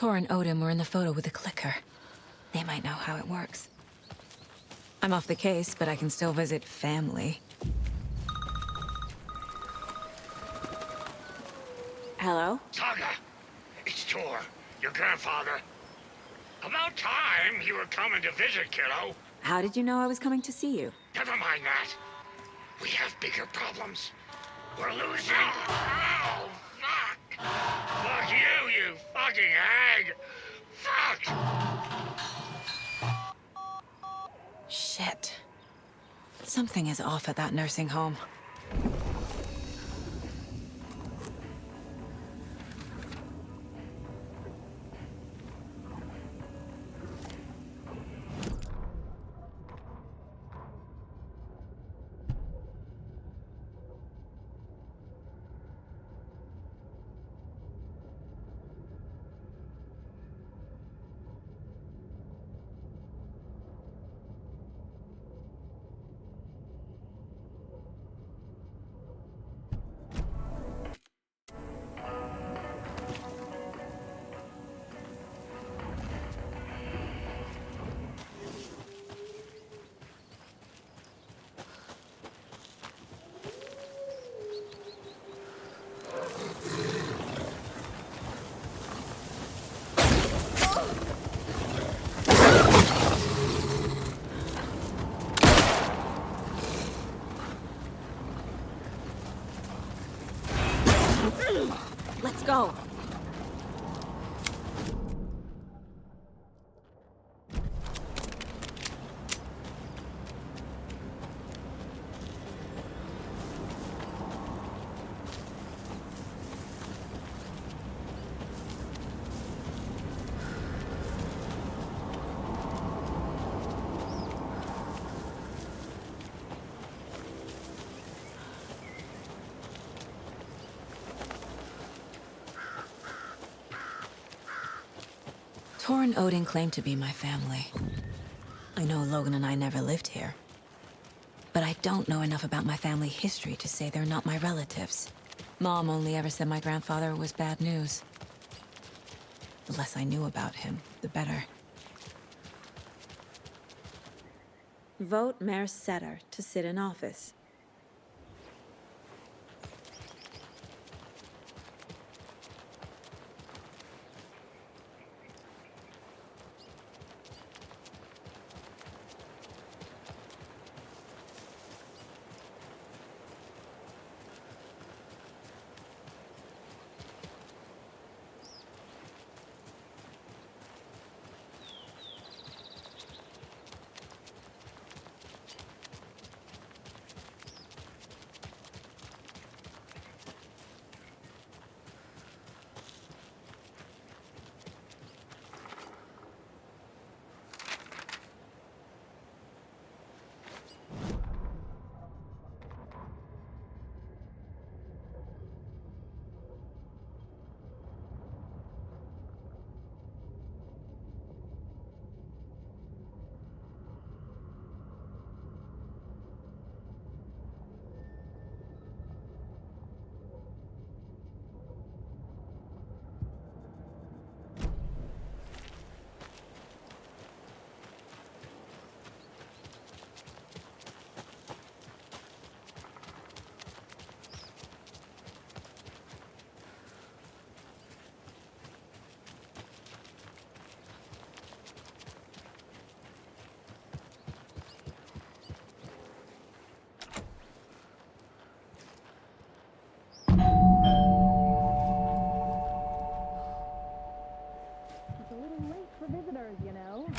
Tor and Odin were in the photo with the clicker. They might know how it works. I'm off the case, but I can still visit family. Hello? Saga, it's Tor, your grandfather. About time you were coming to visit, kiddo. How did you know I was coming to see you? Never mind that. We have bigger problems. We're losing. Oh, fuck! Fuck you, you fucking hag! Fuck! Shit. Something is off at that nursing home. Let's go. Tor and Odin claim to be my family. I know Logan and I never lived here. But I don't know enough about my family history to say they're not my relatives. Mom only ever said my grandfather was bad news. The less I knew about him, the better. Vote Mayor Setter to sit in office.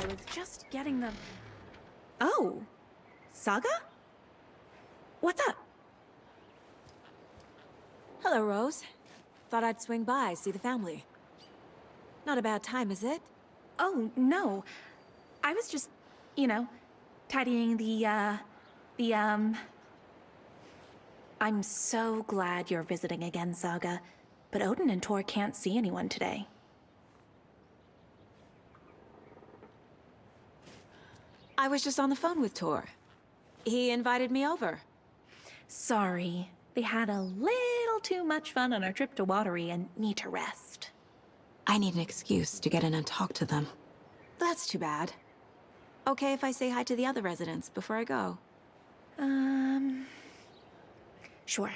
I was just getting them. Oh, Saga? What's up? Hello, Rose. Thought I'd swing by, see the family. Not a bad time, is it? Oh, no. I was just, you know, tidying I'm so glad you're visiting again, Saga. But Odin and Tor can't see anyone today. I was just on the phone with Tor. He invited me over. Sorry. They had a little too much fun on our trip to Watery and need to rest. I need an excuse to get in and talk to them. That's too bad. Okay if I say hi to the other residents before I go? Sure.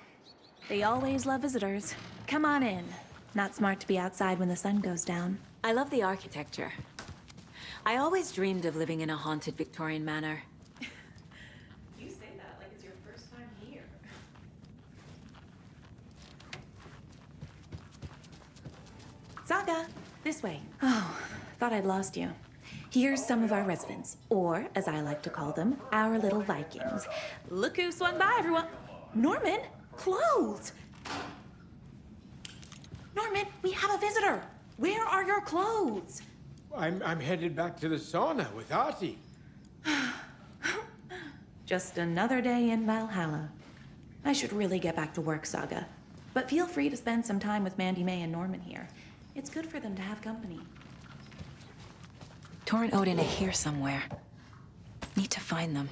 They always love visitors. Come on in. Not smart to be outside when the sun goes down. I love the architecture. I always dreamed of living in a haunted Victorian manor. You say that like it's your first time here. Saga, this way. Oh, thought I'd lost you. Here's some of our residents, or as I like to call them, our little Vikings. Look who swung by, everyone. Norman, clothes. Norman, we have a visitor. Where are your clothes? I'm headed back to the sauna with Artie. Just another day in Valhalla. I should really get back to work, Saga. But feel free to spend some time with Mandy May and Norman here. It's good for them to have company. Tor and Odin are here somewhere. Need to find them.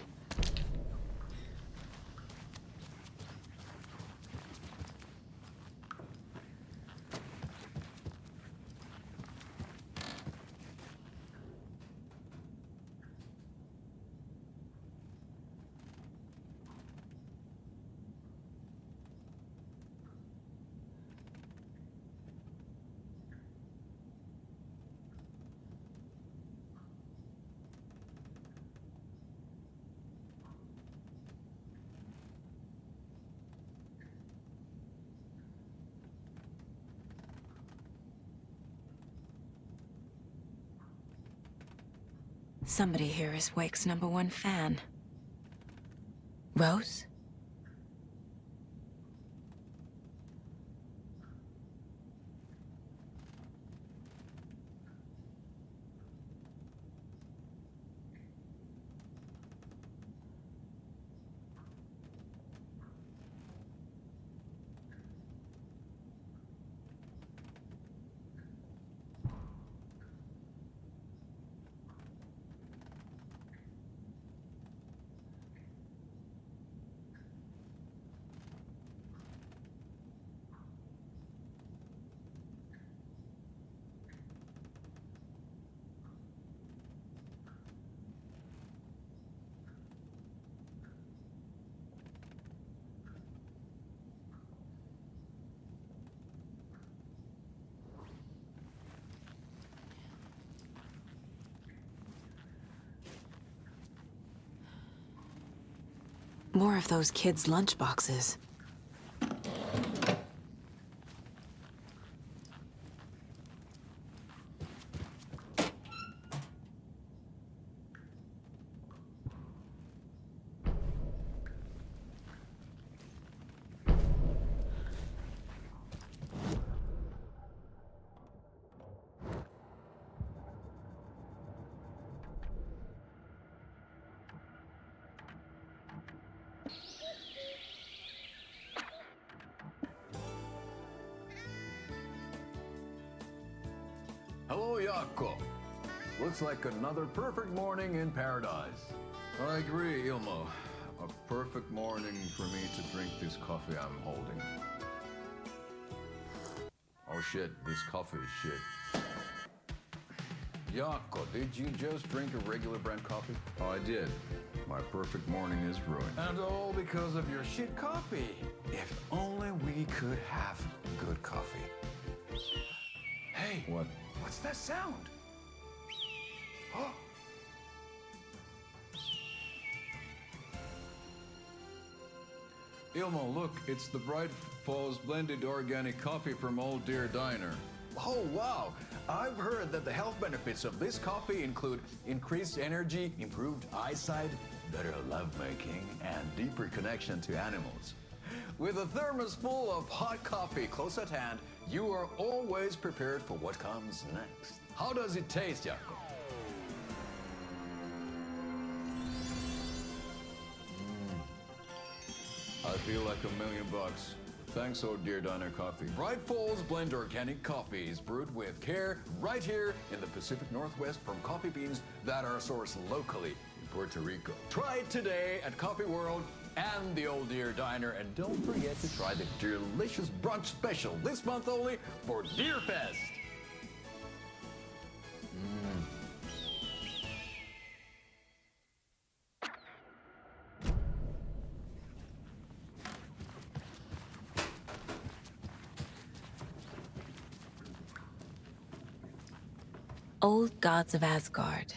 Somebody here is Wake's #1 fan. Rose? More of those kids' lunchboxes. Hello, Jaakko. Looks like another perfect morning in paradise. I agree, Ilmo. A perfect morning for me to drink this coffee I'm holding. Oh shit, this coffee is shit. Jaakko, did you just drink a regular brand coffee? Oh, I did. My perfect morning is ruined. And all because of your shit coffee. If only we could have good coffee. Hey. What? What's that sound? Oh. Ilmo, look, it's the Bright Falls blended organic coffee from Old Deer Diner. Oh, wow. I've heard that the health benefits of this coffee include increased energy, improved eyesight, better lovemaking, and deeper connection to animals. With a thermos full of hot coffee close at hand, you are always prepared for what comes next. How does it taste, Jaakko? I feel like $1 million. Thanks, Old Deer Diner Coffee. Bright Falls Blend Organic Coffee is brewed with care right here in the Pacific Northwest from coffee beans that are sourced locally in Puerto Rico. Try it today at Coffee World and the Old Deer Diner, and don't forget to try the delicious brunch special this month only for Deer Fest. old gods of Asgard.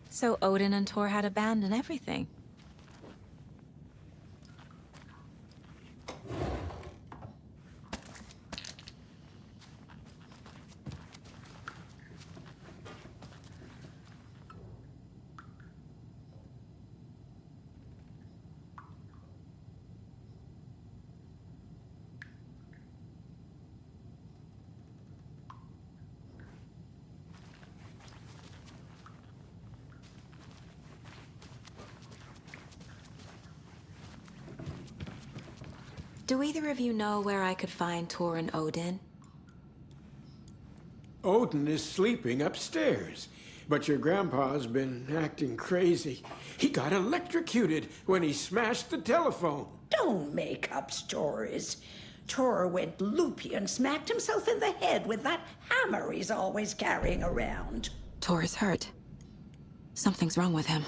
So Odin and Thor had a band and everything. Do either of you know where I could find Thor and Odin? Odin is sleeping upstairs, but your grandpa's been acting crazy. He got electrocuted when he smashed the telephone. Don't make up stories. Thor went loopy and smacked himself in the head with that hammer he's always carrying around. Thor is hurt. Something's wrong with him.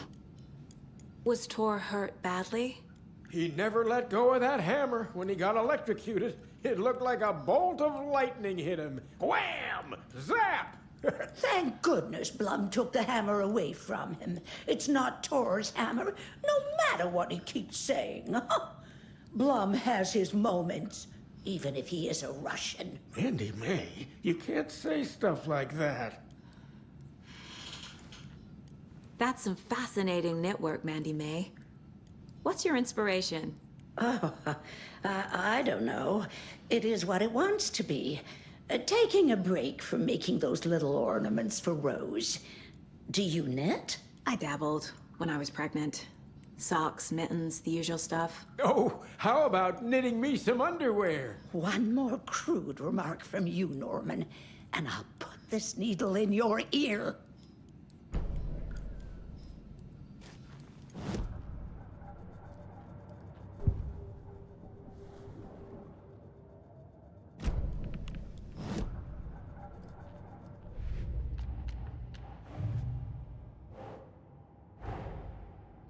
Was Thor hurt badly? He never let go of that hammer when he got electrocuted. It looked like a bolt of lightning hit him. Wham! Zap! Thank goodness Blum took the hammer away from him. It's not Thor's hammer, no matter what he keeps saying. Blum has his moments, even if he is a Russian. Mandy May, you can't say stuff like that. That's some fascinating knitwork, Mandy May. What's your inspiration? Oh, I don't know. It is what it wants to be. Taking a break from making those little ornaments for Rose. Do you knit? I dabbled when I was pregnant. Socks, mittens, the usual stuff. Oh, how about knitting me some underwear? One more crude remark from you, Norman, and I'll put this needle in your ear.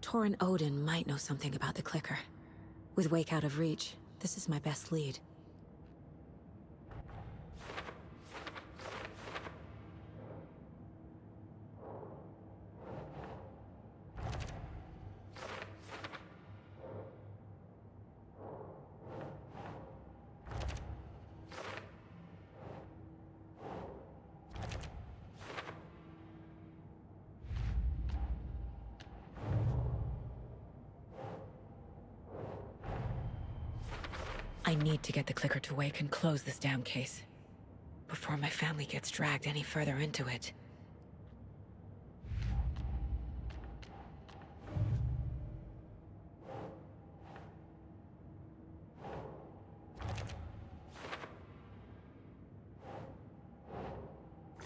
Thor and Odin might know something about the clicker. With Wake out of reach, this is my best lead. I need to get the clicker to Wake and close this damn case before my family gets dragged any further into it.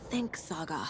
Think, Saga.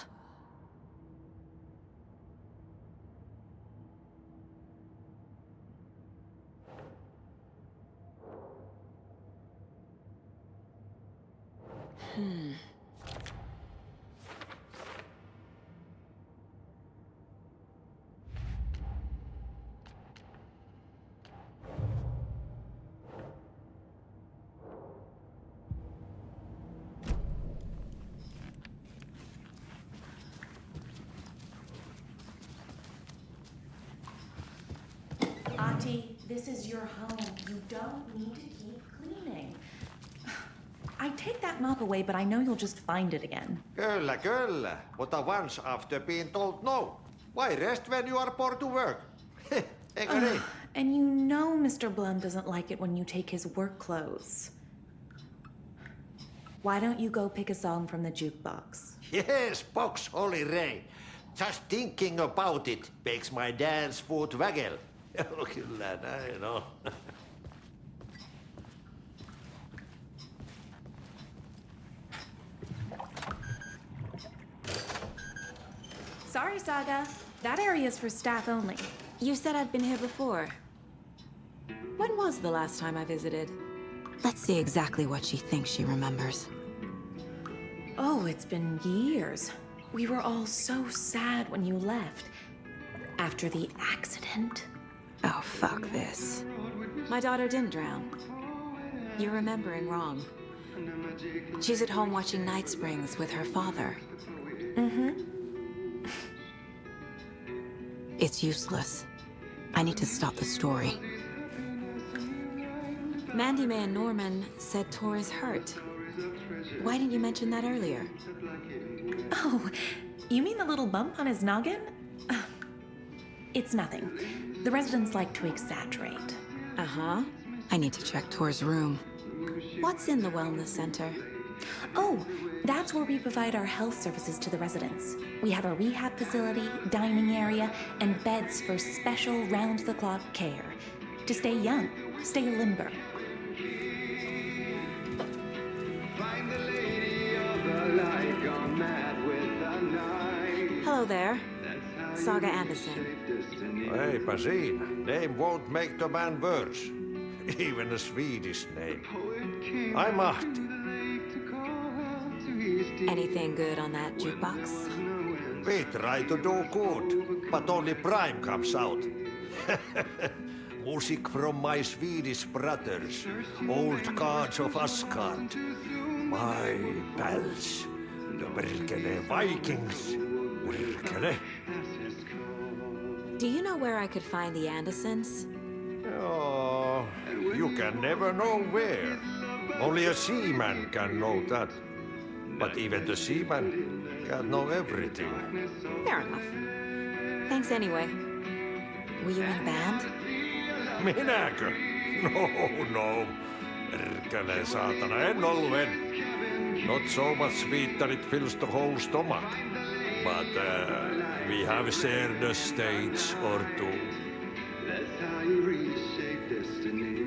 Auntie, this is your home. You don't need to keep cleaning. I take that mop away, but I know you'll just find it again. Kyllä, kyllä. Mutta once after being told no. Why rest when you are poor to work? Eikö niin? And you know Mr. Blum doesn't like it when you take his work clothes. Why don't you go pick a song from the jukebox? Yes, box Olli Ray. Just thinking about it makes my dance foot waggle. Kyllä näin on. Sorry, Saga. That area's for staff only. You said I'd been here before. When was the last time I visited? Let's see exactly what she thinks she remembers. Oh, it's been years. We were all so sad when you left. After the accident. Oh, fuck this. My daughter didn't drown. You're remembering wrong. She's at home watching Night Springs with her father. It's useless. I need to stop the story. Mandy May and Norman said Tor is hurt. Why didn't you mention that earlier? Oh, you mean the little bump on his noggin? It's nothing. The residents like to exaggerate. Uh-huh. I need to check Tor's room. What's in the wellness center? Oh, that's where we provide our health services to the residents. We have a rehab facility, dining area, and beds for special round-the-clock care. To stay young, stay limber. Hello there. Saga Anderson. Hey, Pazine, name won't make the man worse. Even a Swedish name. I'm Ahti. Anything good on that jukebox? We try to do good, but only Prime comes out. Music from my Swedish brothers, old gods of Asgard. My pals, the Virkele Vikings. Virkele. Do you know where I could find the Andersons? Oh, you can never know where. Only a seaman can know that. But even the seaman can know everything. Fair enough. Thanks anyway. Were you in band? Minäkö? No. Perkele saatana, en ollut en. Not so much sweet that it fills the whole stomach. But we have shared a stage or two. That's how you reshape destiny.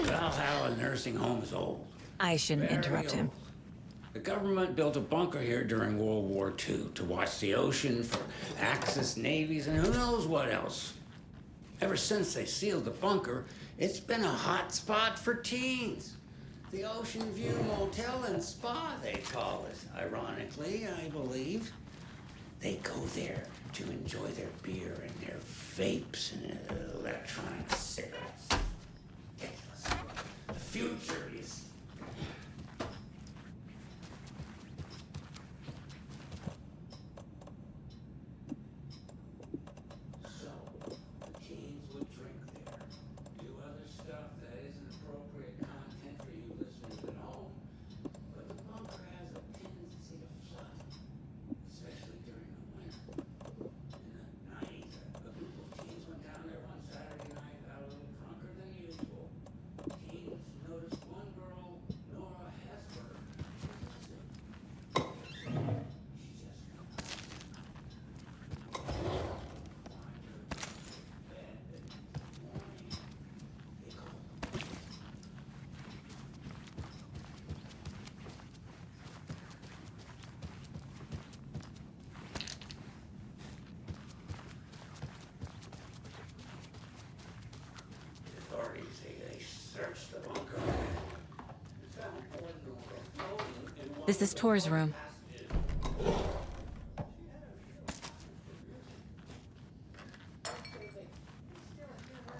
Valhalla nursing home is old. I shouldn't Very interrupt him. old. The government built a bunker here during World War II to watch the ocean for Axis navies and who knows what else. Ever since they sealed the bunker, it's been a hot spot for teens. The Ocean View Motel and Spa, they call it. Ironically, I believe. They go there to enjoy their beer and their vapes and electronic cigarettes. Ridiculous. The future is... So, the teens would drink there, do other stuff that isn't appropriate content for you listeners at home. But the bunker has a tendency to flood, especially during the winter. In the 90s, a group of teens went down there one Saturday night, got a little drunker than usual. Teens noticed one girl, Nora Hesper, she just the authorities say they searched the bunker and found one Nora floating in one This is Tor's room.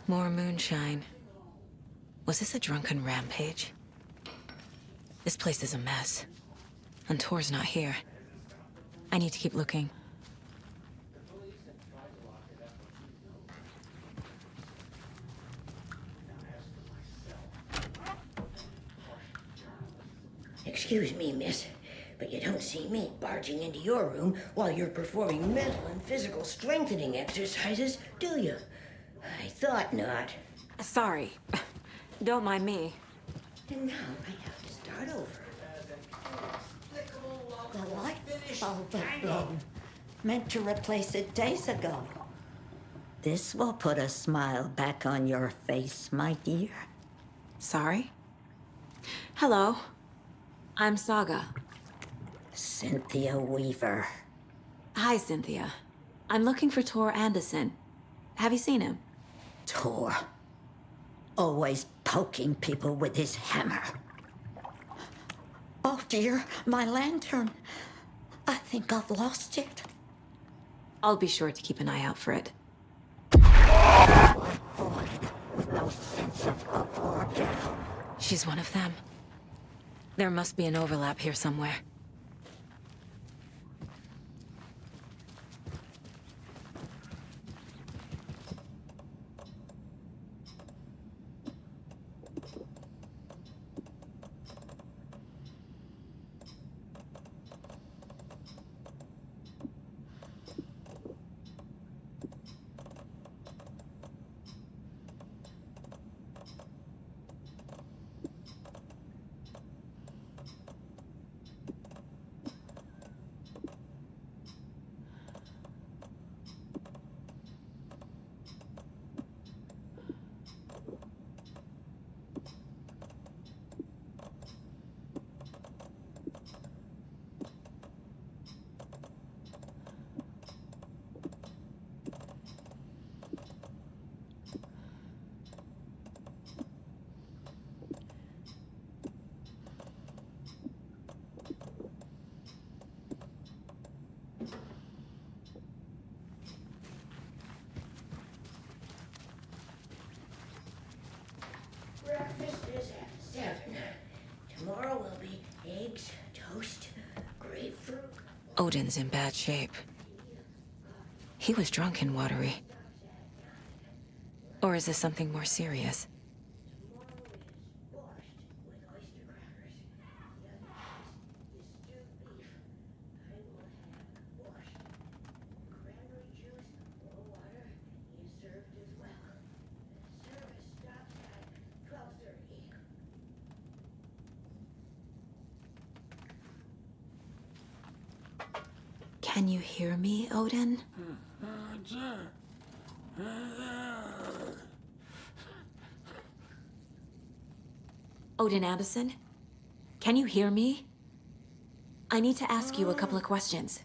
More moonshine. Was this a drunken rampage? This place is a mess. And Tor's not here. I need to keep looking. Excuse me, miss, but you don't see me barging into your room while you're performing mental and physical strengthening exercises, do you? I thought not. Sorry. Don't mind me. And now I have to start over. The light bulb had blown. Meant to replace it days ago. This will put a smile back on your face, my dear. Sorry? Hello. I'm Saga. Cynthia Weaver. Hi, Cynthia. I'm looking for Tor Anderson. Have you seen him? Tor. Always poking people with his hammer. Oh dear, my lantern. I think I've lost it. I'll be sure to keep an eye out for it. No sense of up or down. She's one of them. There must be an overlap here somewhere. Breakfast is at 7. Tomorrow will be eggs, toast, grapefruit. Odin's in bad shape. He was drunk and watery. Or is this something more serious? Tomorrow is borscht with oyster crackers. The other is stewed beef. I will have borscht. Cranberry juice or water is served as well. Service stops at 12:30. Can you hear me, Odin? Odin Anderson? Can you hear me? I need to ask you a couple of questions.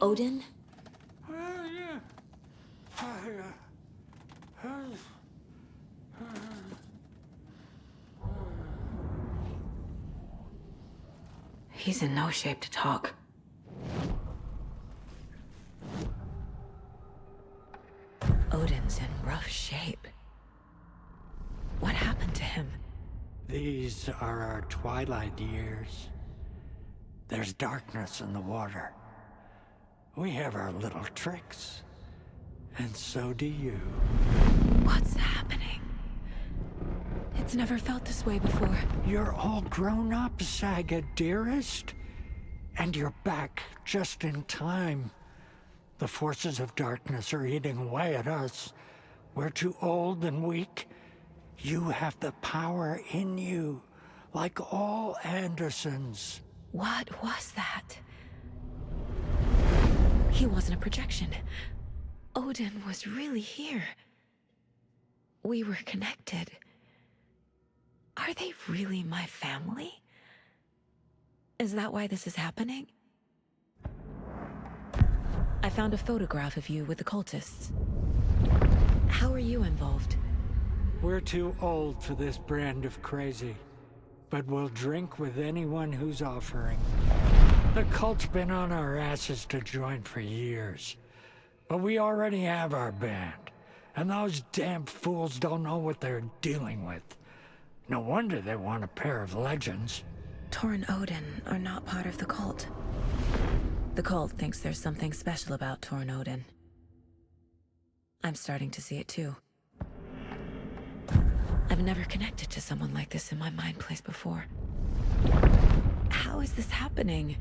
Odin? He's in no shape to talk. Odin's in rough shape. What happened to him? These are our twilight years. There's darkness in the water. We have our little tricks. And so do you. What's happening? It's never felt this way before. You're all grown up, Saga, dearest. And you're back just in time. The forces of darkness are eating away at us. We're too old and weak. You have the power in you, like all Andersons. What was that? He wasn't a projection. Odin was really here. We were connected. Are they really my family? Is that why this is happening? I found a photograph of you with the cultists. How are you involved? We're too old for this brand of crazy, but we'll drink with anyone who's offering. The cult's been on our asses to join for years, but we already have our band, and those damn fools don't know what they're dealing with. No wonder they want a pair of legends. Tor and Odin are not part of the cult. The cult thinks there's something special about Tor and Odin. I'm starting to see it too. I've never connected to someone like this in my mind place before. How is this happening?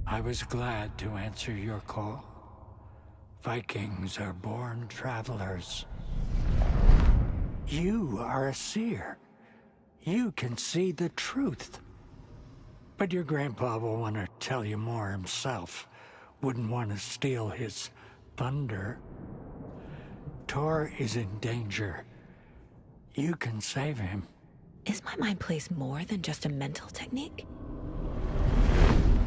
I was glad to answer your call. Vikings are born travelers. You are a seer. You can see the truth. But your grandpa will want to tell you more himself. Wouldn't want to steal his thunder. Tor is in danger. You can save him. Is my mind place more than just a mental technique?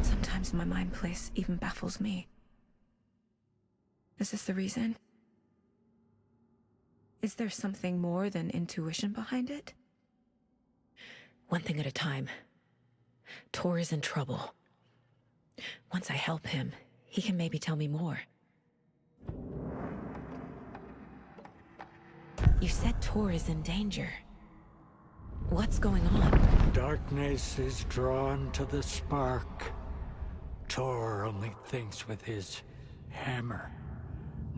Sometimes my mind place even baffles me. Is this the reason? Is there something more than intuition behind it? One thing at a time. Tor is in trouble. Once I help him, he can maybe tell me more. You said Tor is in danger. What's going on? Darkness is drawn to the spark. Tor only thinks with his hammer,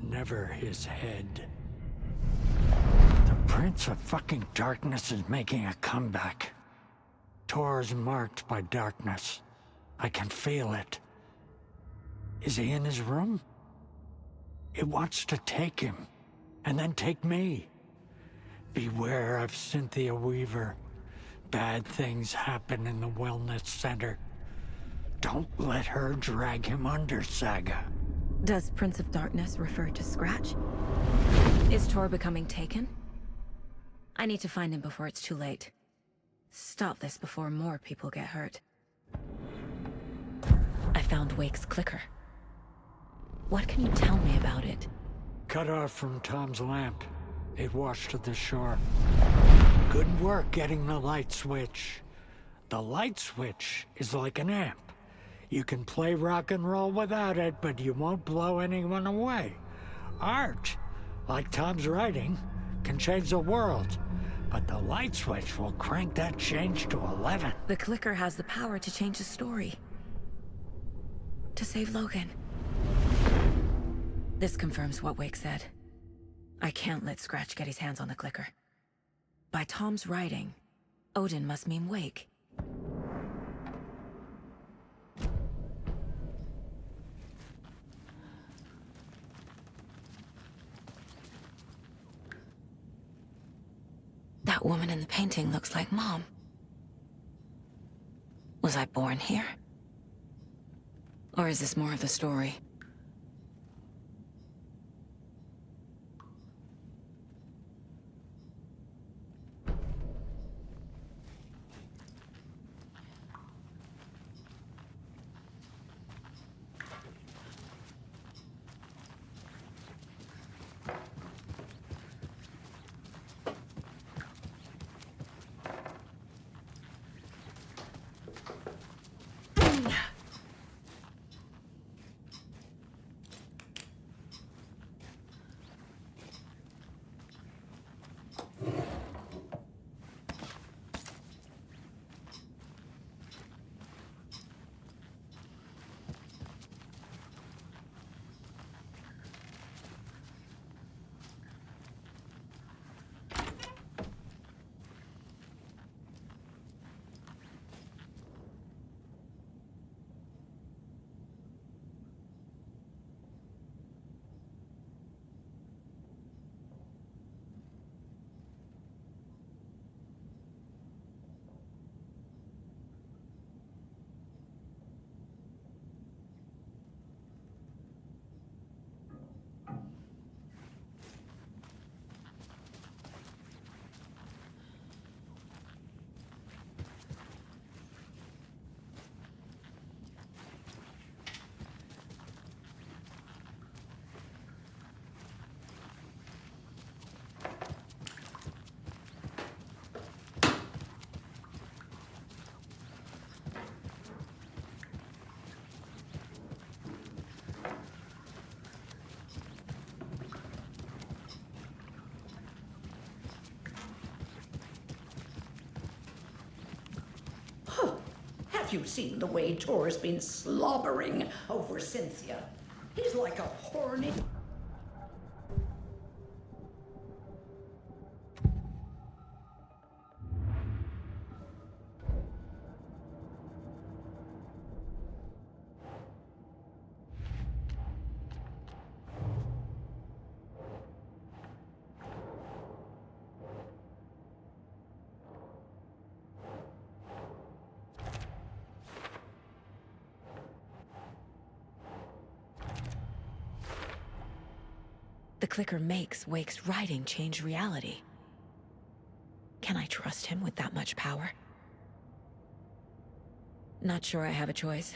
never his head. The Prince of fucking Darkness is making a comeback. Tor's marked by darkness. I can feel it. Is he in his room? It wants to take him, and then take me. Beware of Cynthia Weaver. Bad things happen in the wellness center. Don't let her drag him under, Saga. Does Prince of Darkness refer to Scratch? Is Tor becoming taken? I need to find him before it's too late. Stop this before more people get hurt. I found Wake's clicker. What can you tell me about it? Cut off from Tom's lamp. It washed to the shore. Good work getting the light switch. The light switch is like an amp. You can play rock and roll without it, but you won't blow anyone away. Art, like Tom's writing, can change the world. But the light switch will crank that change to 11. The clicker has the power to change the story. To save Logan. This confirms what Wake said. I can't let Scratch get his hands on the clicker. By Tom's writing, Odin must mean Wake. That woman in the painting looks like Mom. Was I born here? Or is this more of the story? Have you seen the way Tor's been slobbering over Cynthia? He's like a horny... The clicker makes Wake's writing change reality. Can I trust him with that much power? Not sure I have a choice.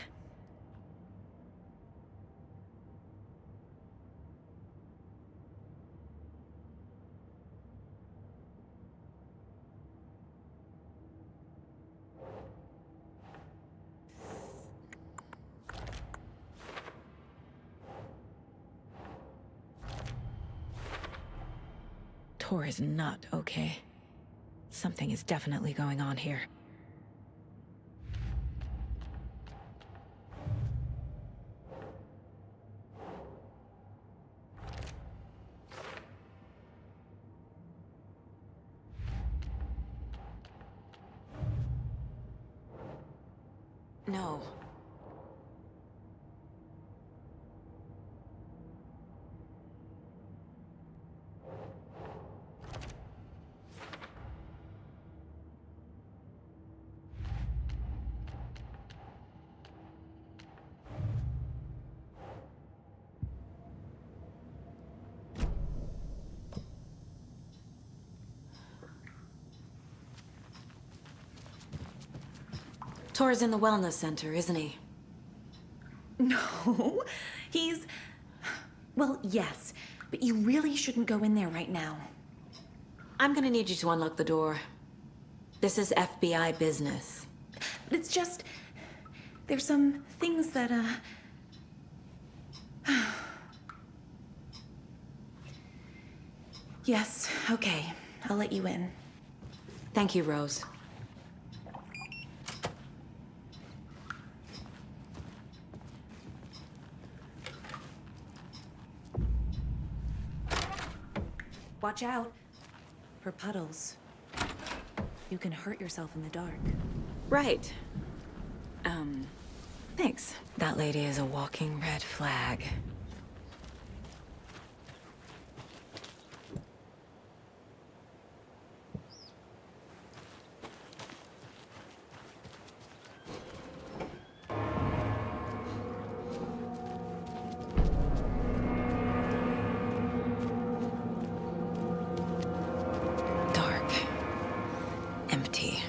Tor is not okay. Something is definitely going on here. No. Tor's in the wellness center, isn't he? No, he's... Well, yes, but you really shouldn't go in there right now. I'm gonna need you to unlock the door. This is FBI business. It's just... There's some things that, Yes, okay. I'll let you in. Thank you, Rose. Watch out for puddles. You can hurt yourself in the dark. Right. Thanks. That lady is a walking red flag. Dark. Empty.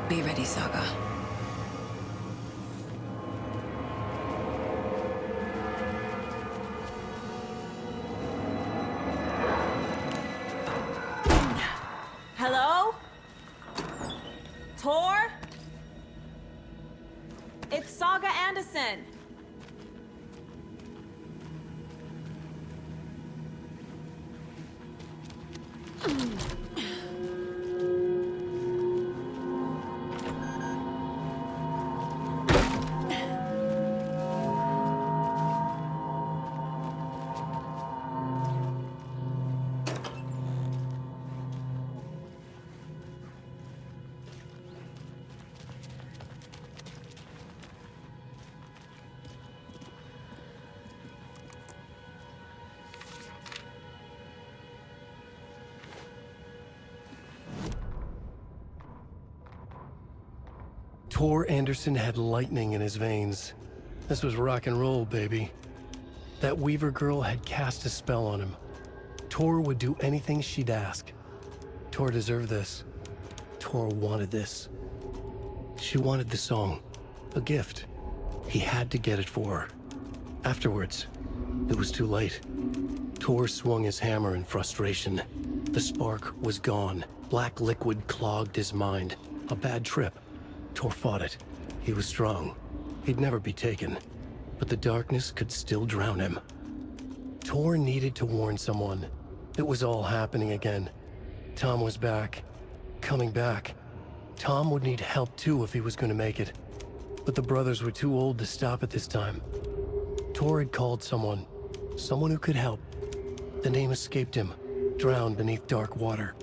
Be ready, Saga. Hello? Tor? It's Saga Anderson. Tor Anderson had lightning in his veins. This was rock and roll, baby. That Weaver girl had cast a spell on him. Tor would do anything she'd ask. Tor deserved this. Tor wanted this. She wanted the song. A gift. He had to get it for her. Afterwards, it was too late. Tor swung his hammer in frustration. The spark was gone. Black liquid clogged his mind. A bad trip. Tor fought it. He was strong. He'd never be taken. But the darkness could still drown him. Tor needed to warn someone. It was all happening again. Tom was back. Coming back. Tom would need help too if he was going to make it. But the brothers were too old to stop it this time. Tor had called someone. Someone who could help. The name escaped him. Drowned beneath dark water.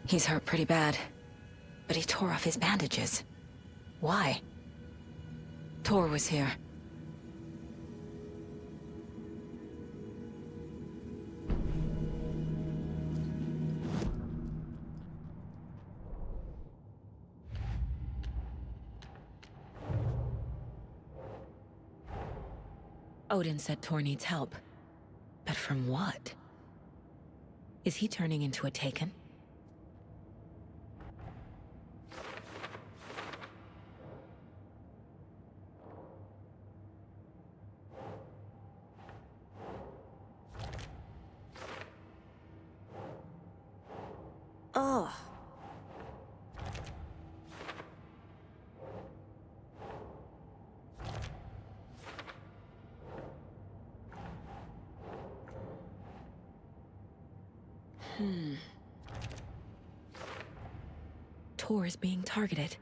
He's hurt pretty bad, but he tore off his bandages. Why? Tor was here. Odin said Tor needs help. But from what? Is he turning into a Taken? Ugh. Tor is being targeted.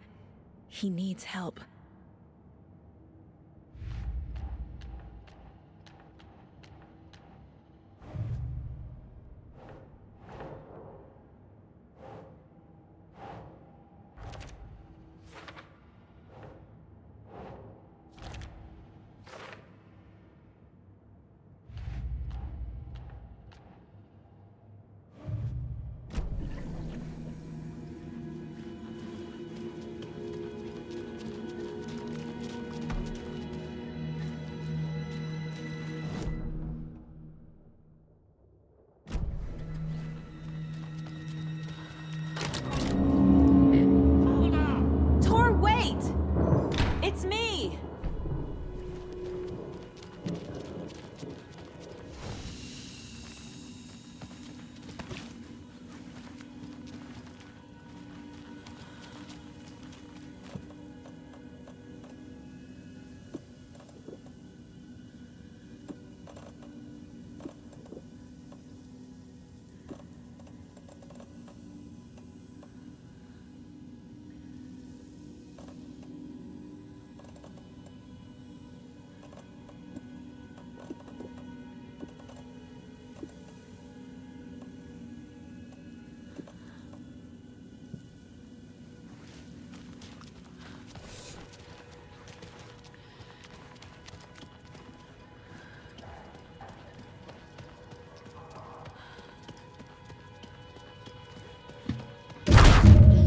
He needs help. Tor, wait! It's me!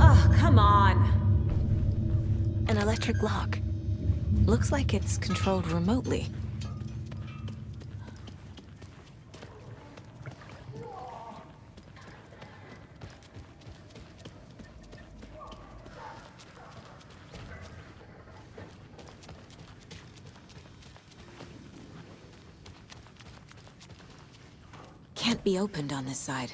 Oh, come on! An electric lock. Looks like it's controlled remotely. Can't be opened on this side.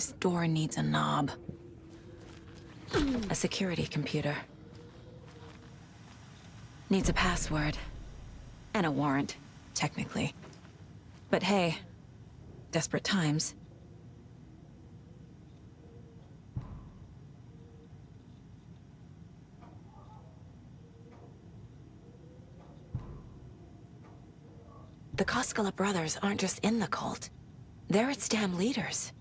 This door needs a knob. A security computer. Needs a password. And a warrant, technically. But hey, desperate times. The Koskela brothers aren't just in the cult. They're its damn leaders.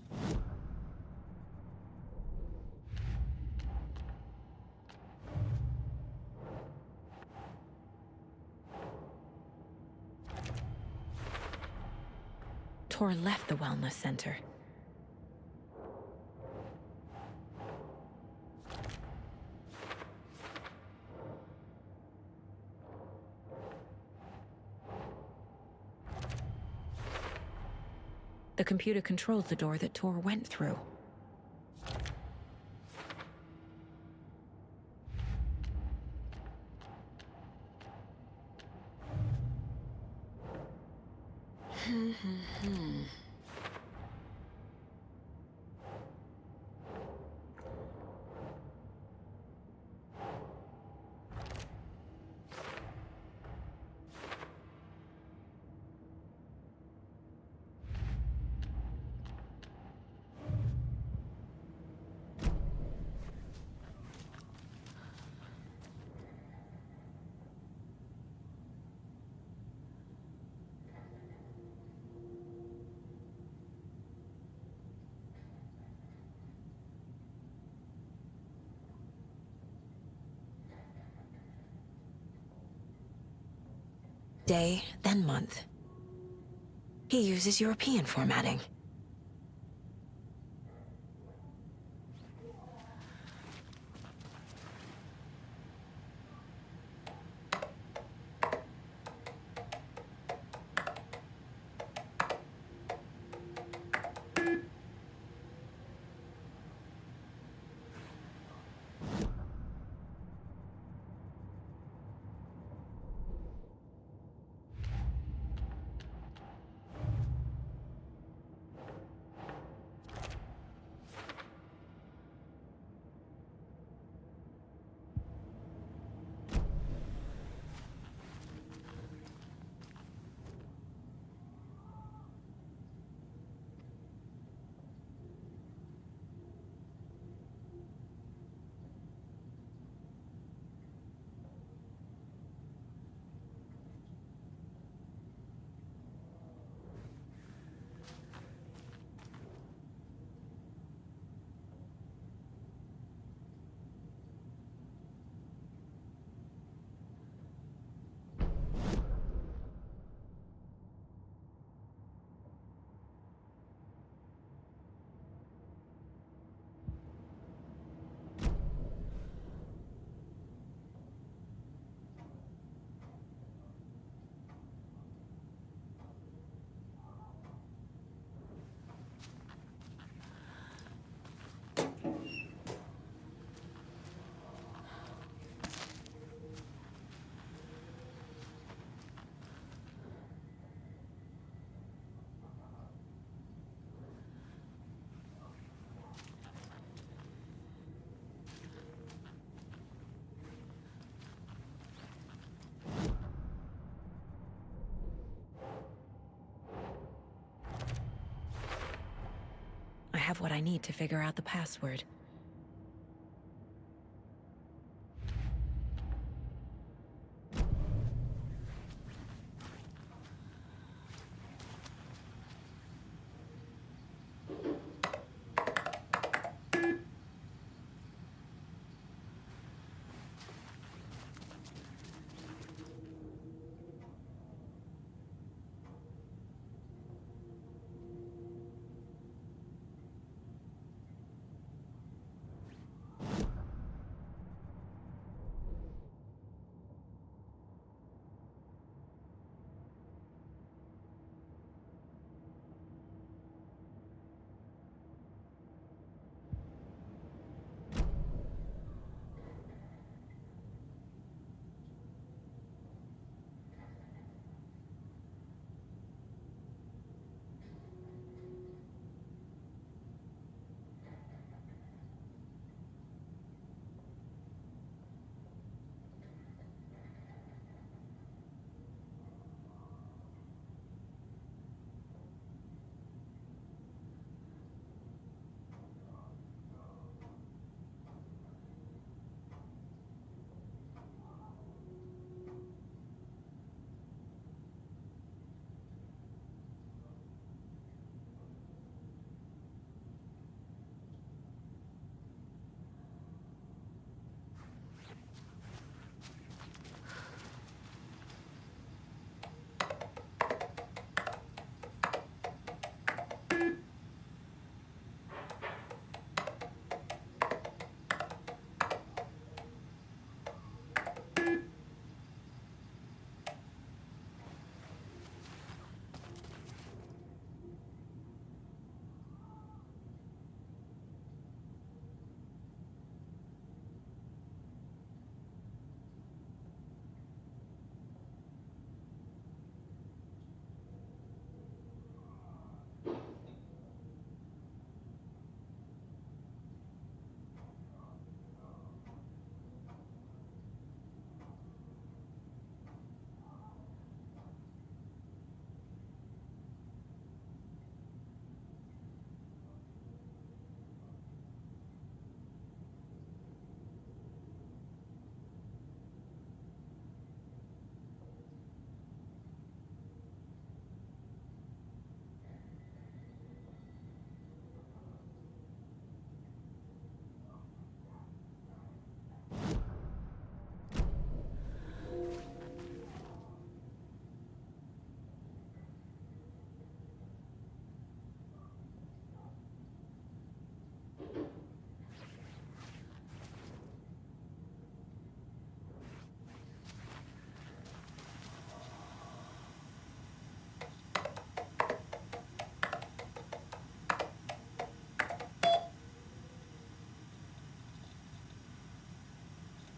Tor left the wellness center. The computer controls the door that Tor went through. Day, then month. He uses European formatting. I have what I need to figure out the password.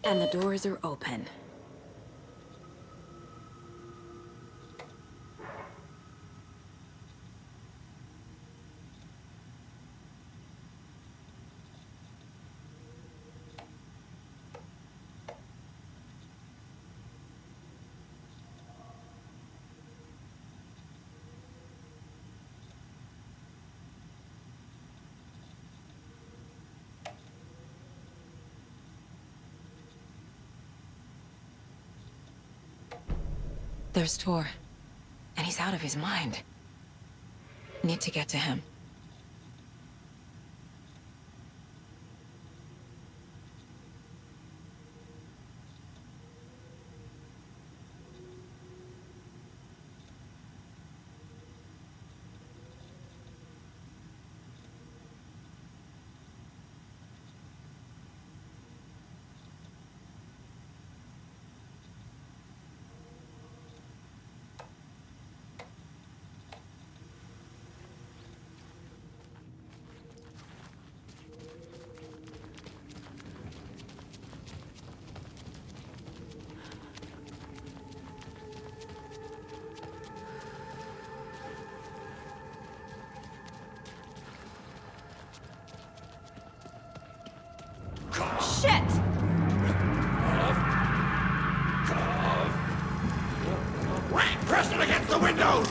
And the doors are open. There's Tor. And he's out of his mind. Need to get to him. Shit! Press it against the window!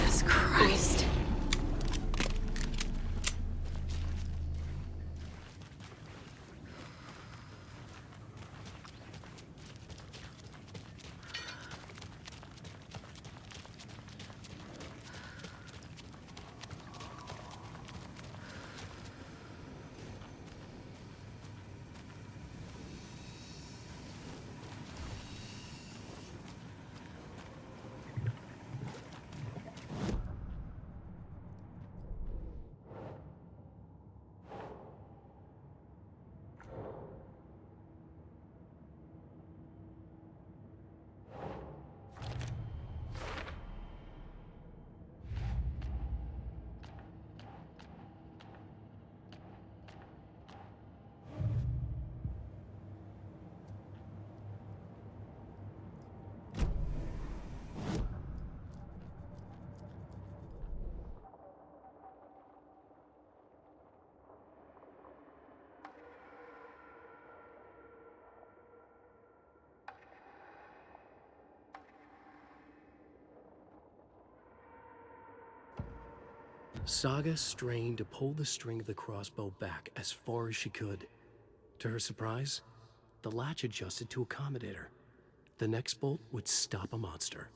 Jesus Christ. Saga strained to pull the string of the crossbow back as far as she could. To her surprise, the latch adjusted to accommodate her. The next bolt would stop a monster.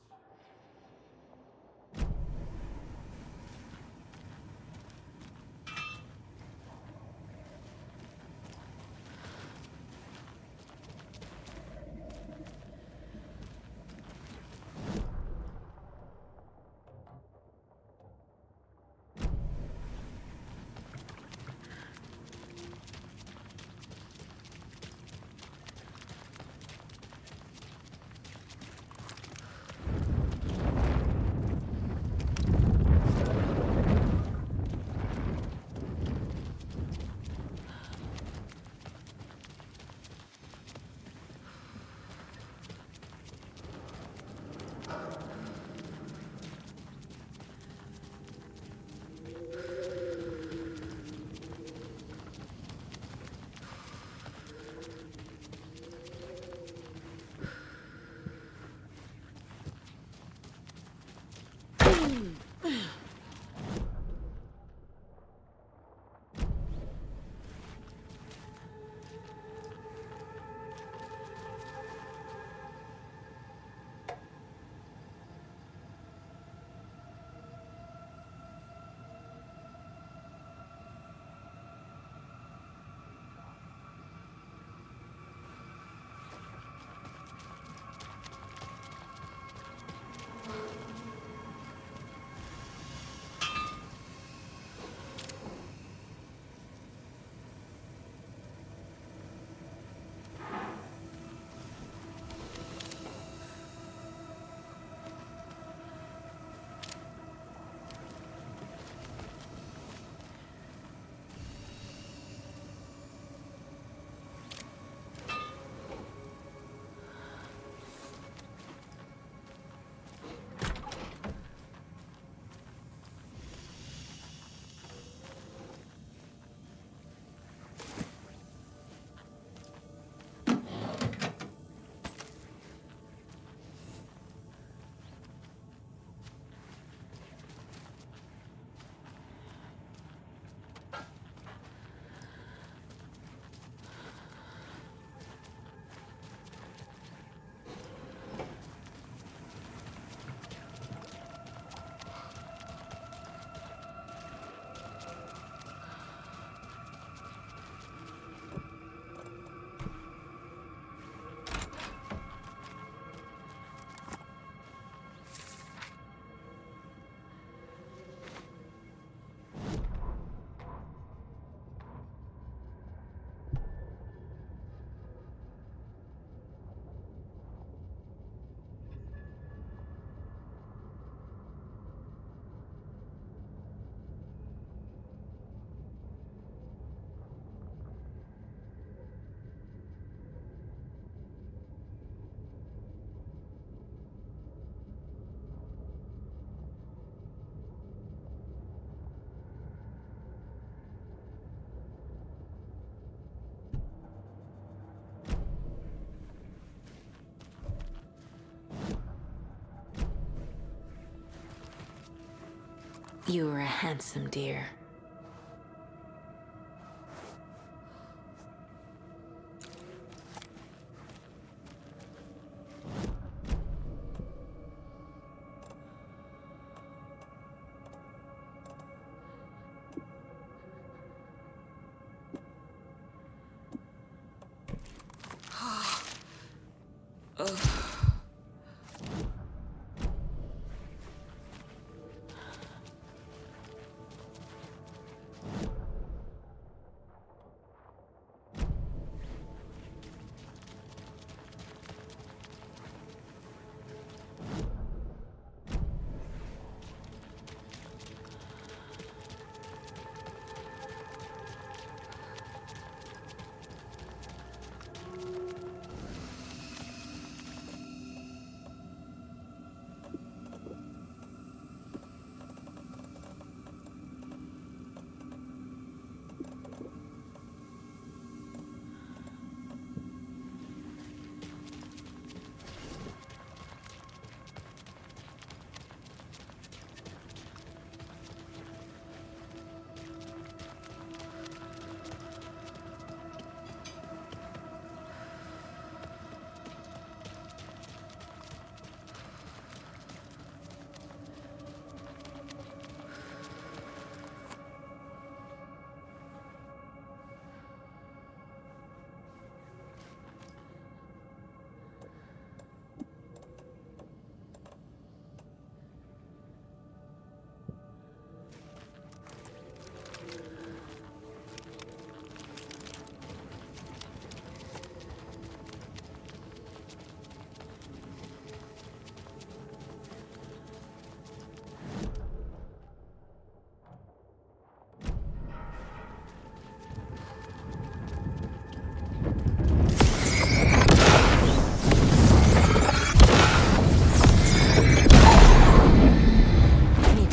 You were a handsome deer.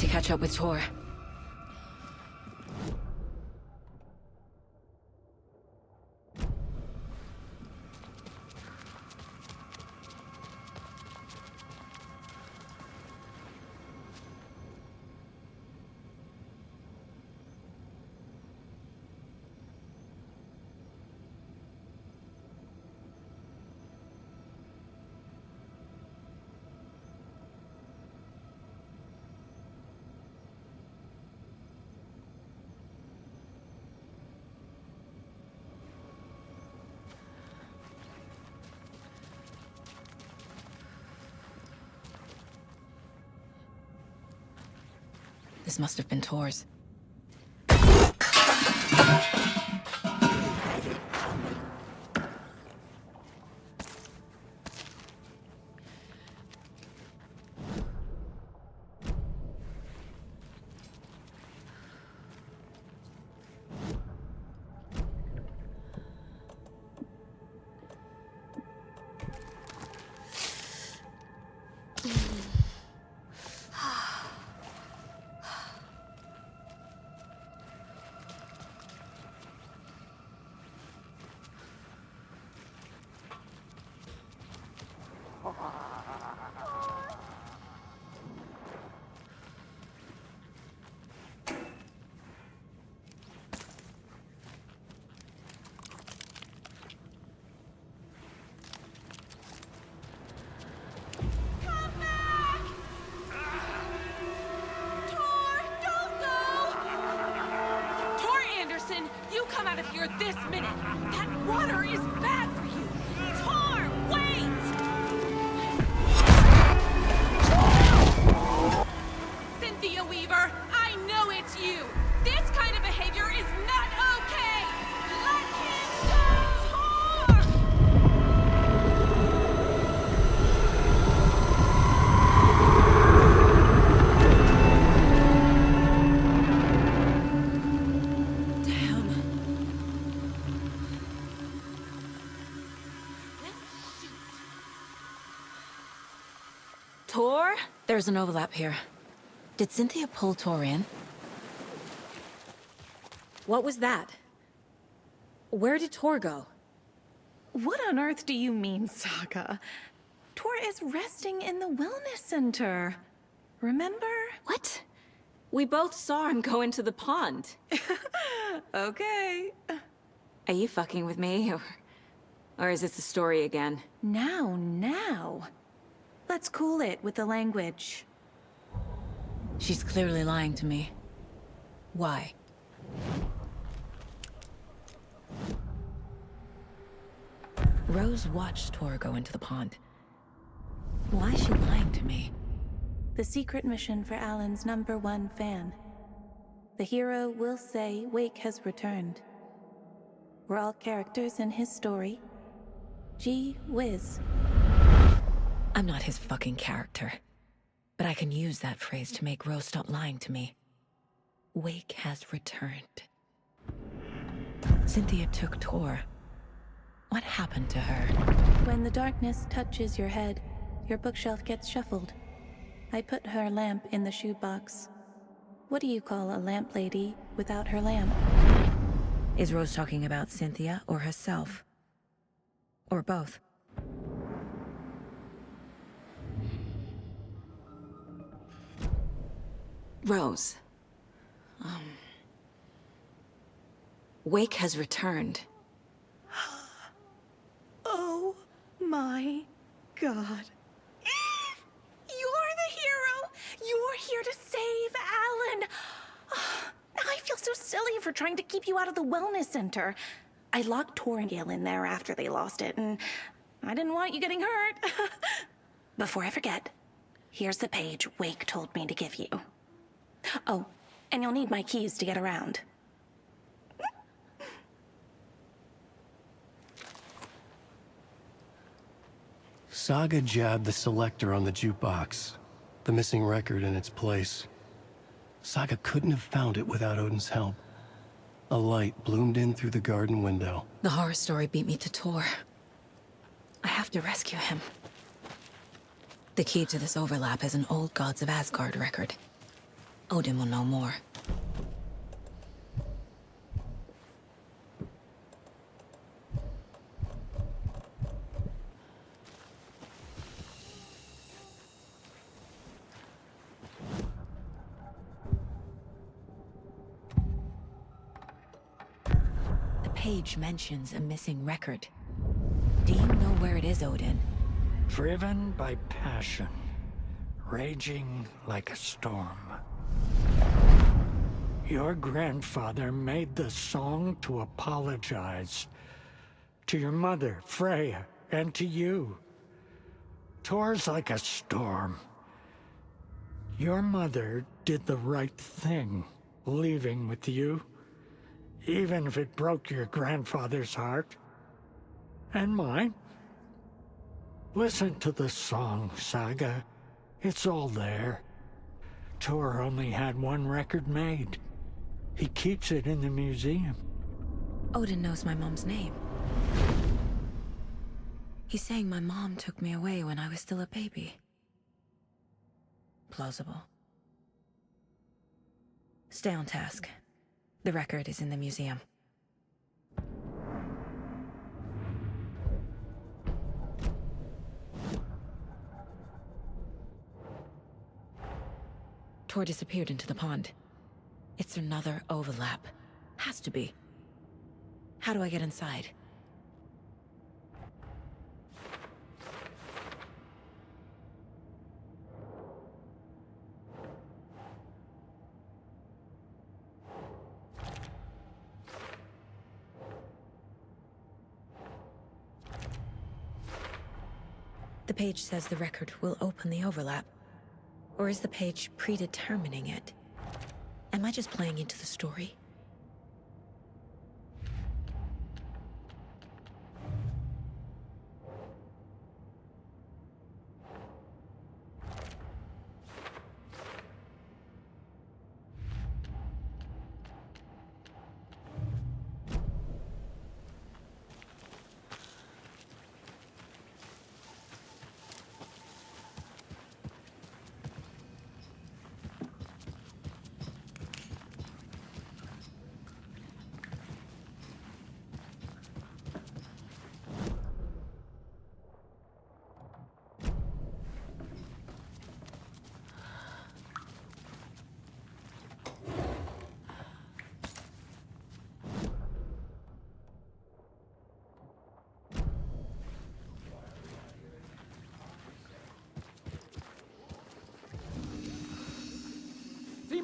Catch up with Tor. This must have been Tor's. This minute! That water is bad for you! Tor, wait! Cynthia Weaver, I know it's you! This kind of behavior is not okay! Let him Tor? There's an overlap here. Did Cynthia pull Tor in? What was that? Where did Tor go? What on earth do you mean, Saga? Tor is resting in the wellness center. Remember? What? We both saw him go into the pond. Okay. Are you fucking with me, or is this a story again? Now. Let's cool it with the language. She's clearly lying to me. Why? Rose watched Tor go into the pond. Why is she lying to me? The secret mission for Alan's #1 fan. The hero will say Wake has returned. We're all characters in his story. Gee whiz. I'm not his fucking character. But I can use that phrase to make Rose stop lying to me. Wake has returned. Cynthia took Tor. What happened to her? When the darkness touches your head, your bookshelf gets shuffled. I put her lamp in the shoebox. What do you call a lamp lady without her lamp? Is Rose talking about Cynthia or herself? Or both? Rose. Wake has returned. Oh my God. You're the hero! You're here to save Alan! I feel so silly for trying to keep you out of the wellness center. I locked Tor and Gale in there after they lost it, and I didn't want you getting hurt. Before I forget, here's the page Wake told me to give you. Oh, and you'll need my keys to get around. Saga jabbed the selector on the jukebox, the missing record in its place. Saga couldn't have found it without Odin's help. A light bloomed in through the garden window. The horror story beat me to Tor. I have to rescue him. The key to this overlap is an old Gods of Asgard record. Odin will know more. The page mentions a missing record. Do you know where it is, Odin? Driven by passion, raging like a storm. Your grandfather made the song to apologize. To your mother, Freya, and to you. Tor's like a storm. Your mother did the right thing, leaving with you. Even if it broke your grandfather's heart. And mine. Listen to the song, Saga. It's all there. Tor only had one record made. He keeps it in the museum. Odin knows my mom's name. He's saying my mom took me away when I was still a baby. Plausible. Stay on task. The record is in the museum. Tor disappeared into the pond. It's another overlap. Has to be. How do I get inside? The page says the record will open the overlap. Or is the page predetermining it? Am I just playing into the story?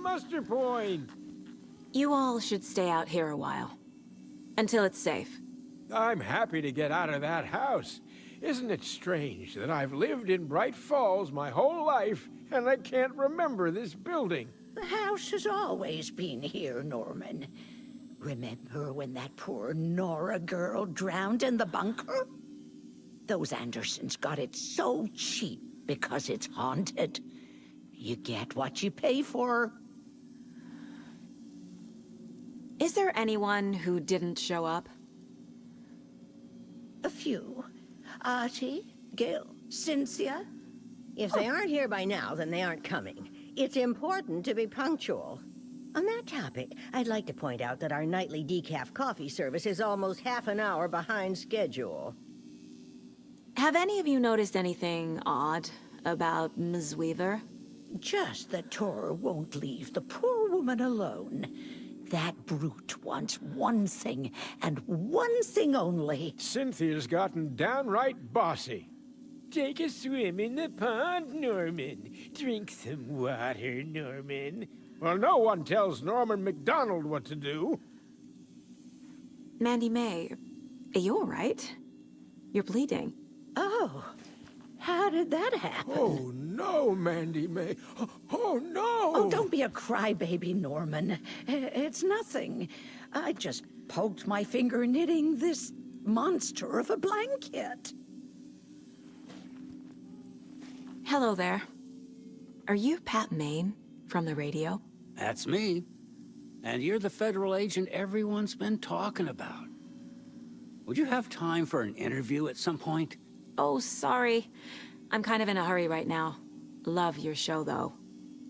muster point. You all should stay out here a while. Until it's safe. I'm happy to get out of that house. Isn't it strange that I've lived in Bright Falls my whole life and I can't remember this building? The house has always been here, Norman. Remember when that poor Nora girl drowned in the bunker? Those Andersons got it so cheap because it's haunted. You get what you pay for. Is there anyone who didn't show up? A few. Artie, Gil, Cynthia. If they aren't here by now, then they aren't coming. It's important to be punctual. On that topic, I'd like to point out that our nightly decaf coffee service is almost half an hour behind schedule. Have any of you noticed anything odd about Ms. Weaver? Just that Tor won't leave the poor woman alone. That brute wants one thing, and one thing only. Cynthia's gotten downright bossy. Take a swim in the pond, Norman. Drink some water, Norman. Well, no one tells Norman MacDonald what to do. Mandy May, are you all right? You're bleeding. Oh, how did that happen? Oh, no, Mandy May. Oh, no! Oh, don't be a crybaby, Norman. It's nothing. I just poked my finger knitting this monster of a blanket. Hello there. Are you Pat Maine from the radio? That's me. And you're the federal agent everyone's been talking about. Would you have time for an interview at some point? Oh, sorry. I'm kind of in a hurry right now. Love your show, though.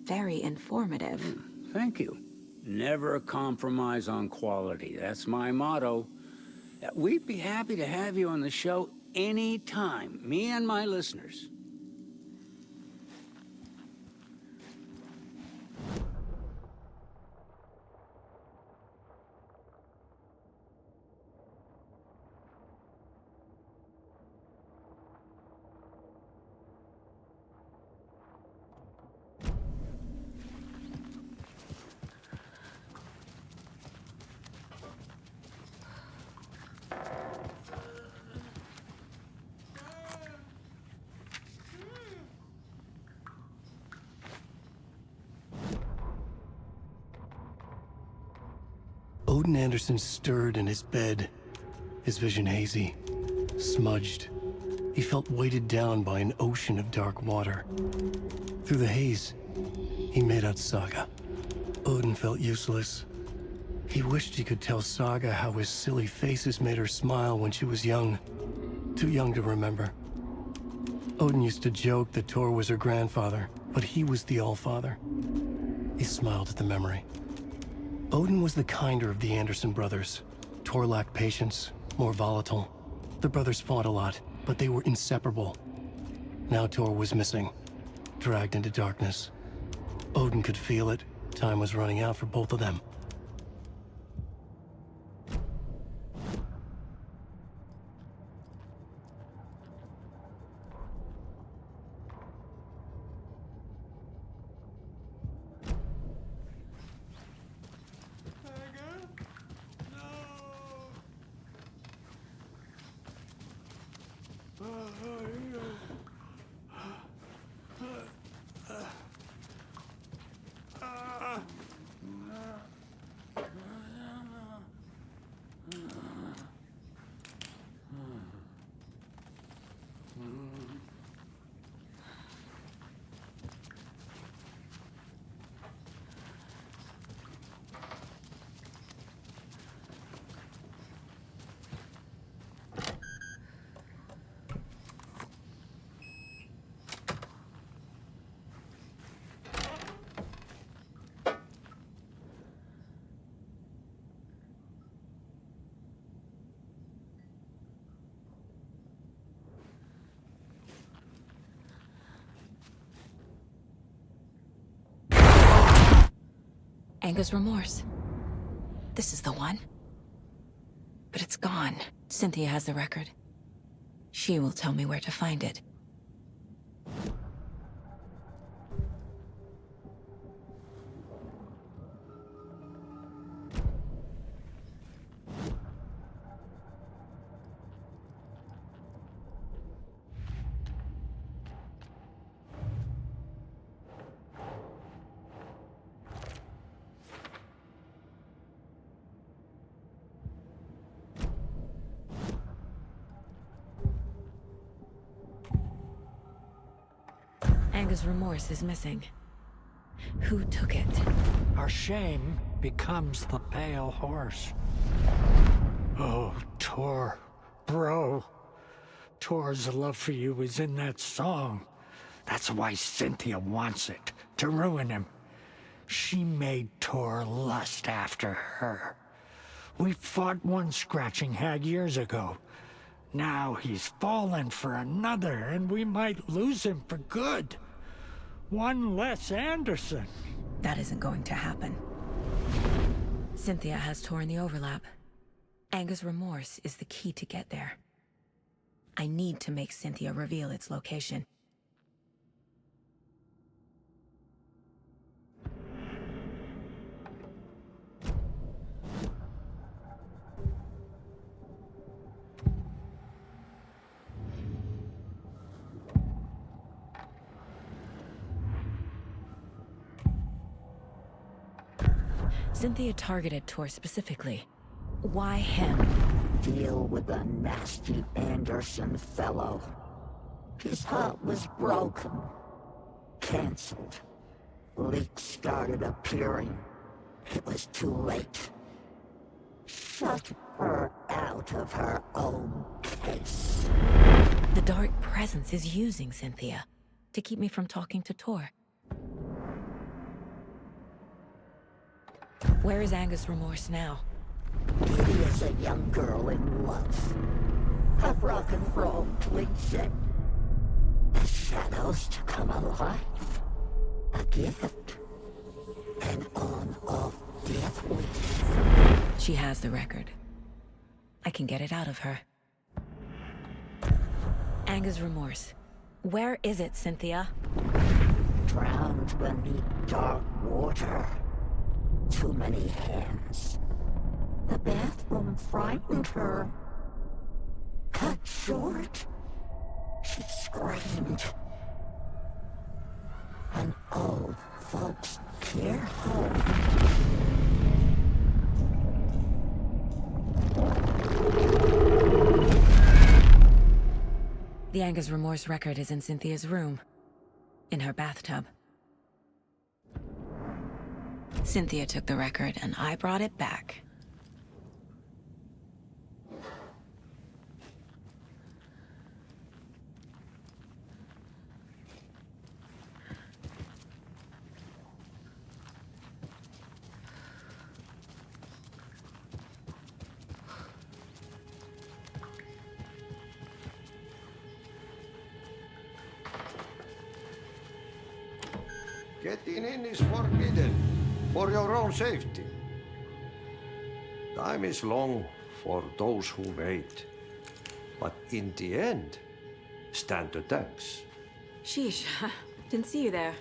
Very informative. Thank you. Never compromise on quality. That's my motto. We'd be happy to have you on the show anytime, me and my listeners. Odin Anderson stirred in his bed, his vision hazy, smudged. He felt weighted down by an ocean of dark water. Through the haze, he made out Saga. Odin felt useless. He wished he could tell Saga how his silly faces made her smile when she was young. Too young to remember. Odin used to joke that Tor was her grandfather, but he was the Allfather. He smiled at the memory. Odin was the kinder of the Anderson brothers. Tor lacked patience, more volatile. The brothers fought a lot, but they were inseparable. Now Tor was missing, dragged into darkness. Odin could feel it. Time was running out for both of them. Anger's remorse. This is the one. But it's gone. Cynthia has the record. She will tell me where to find it. Anger's remorse is missing. Who took it? Our shame becomes the pale horse. Oh, Tor. Bro. Tor's love for you is in that song. That's why Cynthia wants it, to ruin him. She made Tor lust after her. We fought one scratching hag years ago. Now he's fallen for another, and we might lose him for good. One less Anderson. That isn't going to happen. Cynthia has Tor in the overlap. Anger's remorse is the key to get there. I need to make Cynthia reveal its location. Cynthia targeted Tor specifically. Why him? Deal with the nasty Anderson fellow. His heart was broken. Cancelled. Leaks started appearing. It was too late. Shut her out of her own case. The Dark Presence is using Cynthia to keep me from talking to Tor. Where is Anger's remorse now? Kitty is a young girl in love. A rock and roll cliche. The shadows to come alive. A gift. An on-off death wish. She has the record. I can get it out of her. Anger's remorse. Where is it, Cynthia? Drowned beneath dark water. Too many hands. The bathroom frightened her. Cut short. She screamed. An old folks' care home. The Anger's remorse record is in Cynthia's room. In her bathtub. Cynthia took the record, and I brought it back. Getting in is forbidden, for your own safety. Time is long for those who wait. But in the end, stand the thanks. Sheesh, didn't see you there.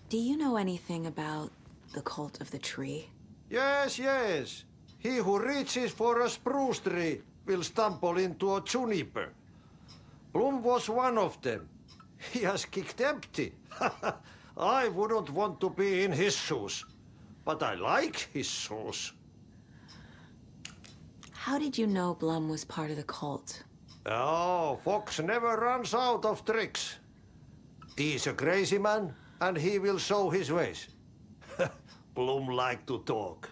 Do you know anything about the Cult of the Tree? Yes, yes. He who reaches for a spruce tree will stumble into a juniper. Bloom was one of them. He has kicked empty. I wouldn't want to be in his shoes, but I like his shoes. How did you know Blum was part of the cult? Oh, Fox never runs out of tricks. He's a crazy man, and he will show his ways. Blum like to talk.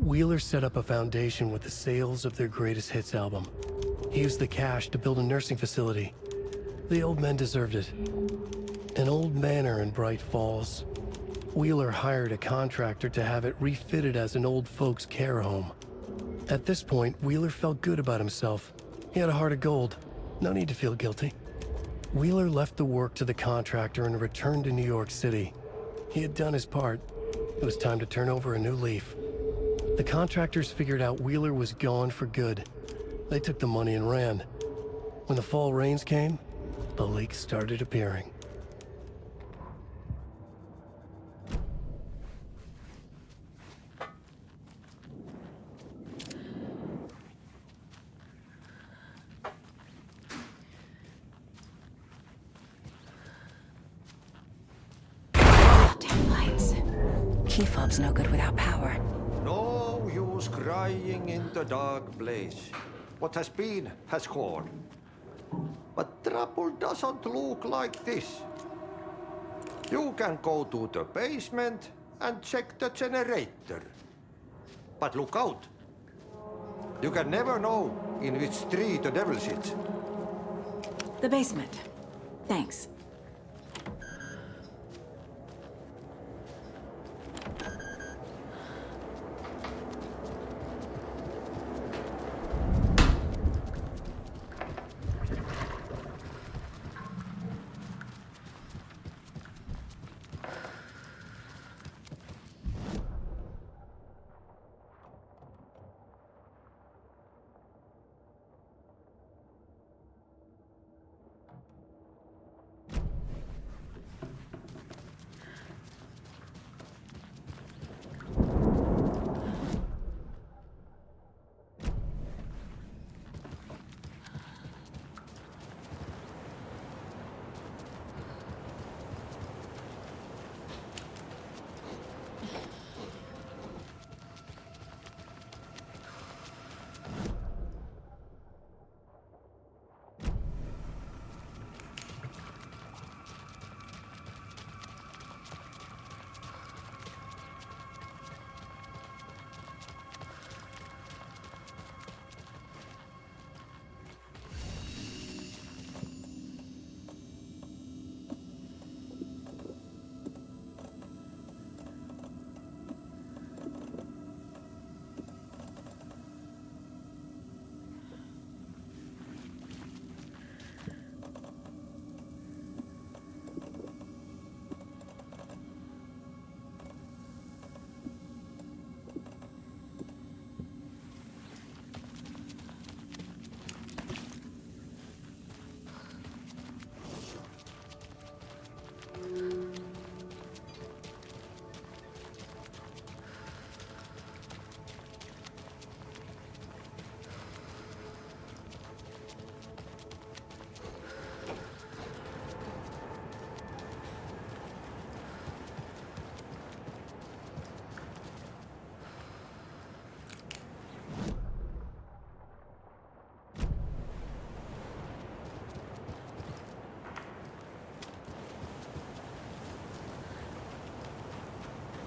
Wheeler set up a foundation with the sales of their greatest hits album. He used the cash to build a nursing facility. The old men deserved it. An old manor in Bright Falls. Wheeler hired a contractor to have it refitted as an old folks' care home. At this point, Wheeler felt good about himself. He had a heart of gold. No need to feel guilty. Wheeler left the work to the contractor and returned to New York City. He had done his part. It was time to turn over a new leaf. The contractors figured out Wheeler was gone for good. They took the money and ran. When the fall rains came, the leaks started appearing. Damn lights. Key fob's no good without power. No use crying in the dark place. What has been has gone. But trouble doesn't look like this. You can go to the basement and check the generator. But look out. You can never know in which tree the devil sits. The basement. Thanks.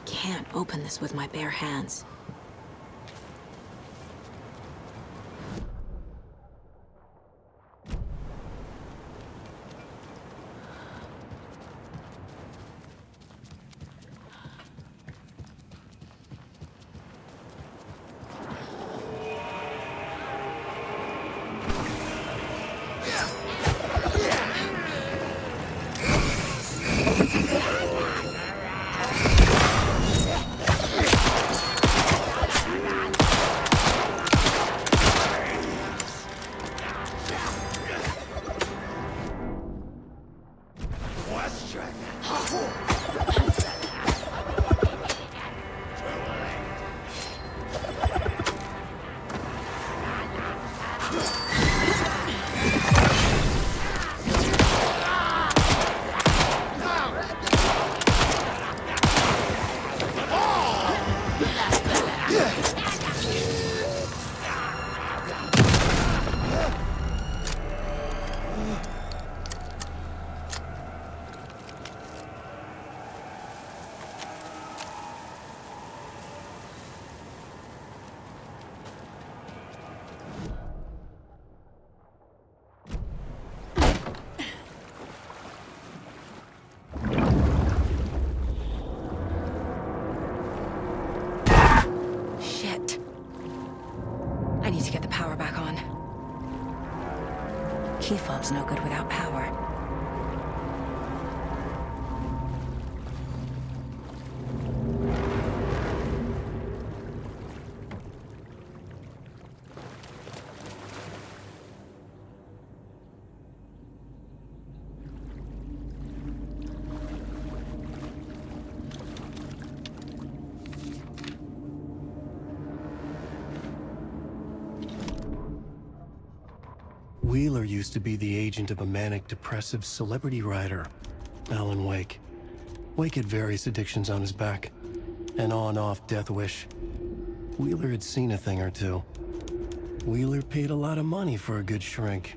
Can't open this with my bare hands. Key fob's no good without power. Wheeler used to be the agent of a manic-depressive celebrity writer, Alan Wake. Wake had various addictions on his back, an on-off death wish. Wheeler had seen a thing or two. Wheeler paid a lot of money for a good shrink.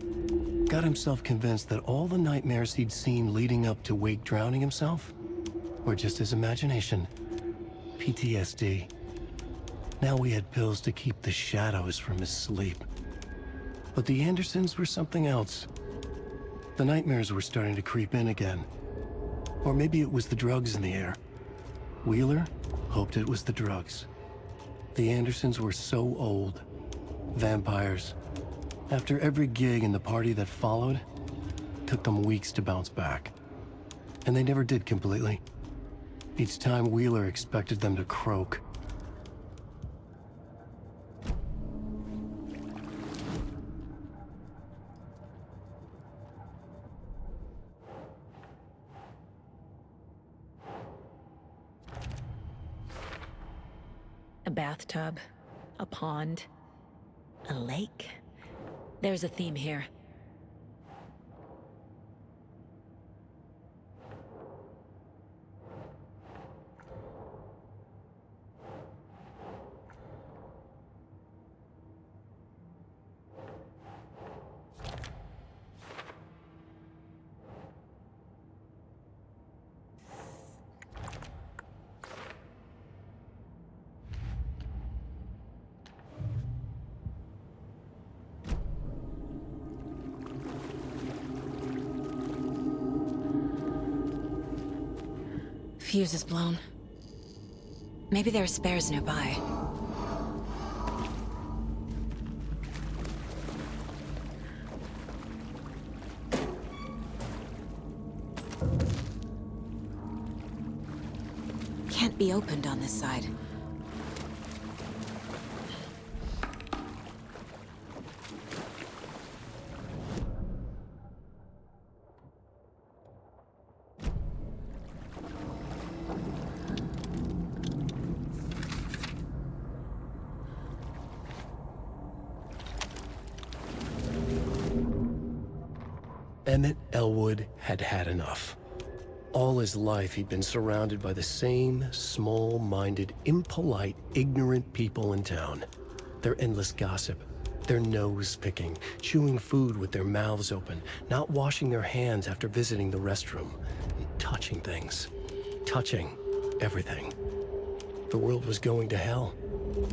Got himself convinced that all the nightmares he'd seen leading up to Wake drowning himself were just his imagination. PTSD. Now we had pills to keep the shadows from his sleep. But the Andersons were something else. The nightmares were starting to creep in again. Or maybe it was the drugs in the air. Wheeler hoped it was the drugs. The Andersons were so old. Vampires. After every gig and the party that followed, it took them weeks to bounce back. And they never did completely. Each time Wheeler expected them to croak. A bathtub, a pond, a lake. There's a theme here. Fuse is blown. Maybe there are spares nearby. Can't be opened on this side. Emmett Elwood had had enough. All his life, he'd been surrounded by the same small-minded, impolite, ignorant people in town. Their endless gossip, their nose-picking, chewing food with their mouths open, not washing their hands after visiting the restroom, and touching things. Touching everything. The world was going to hell.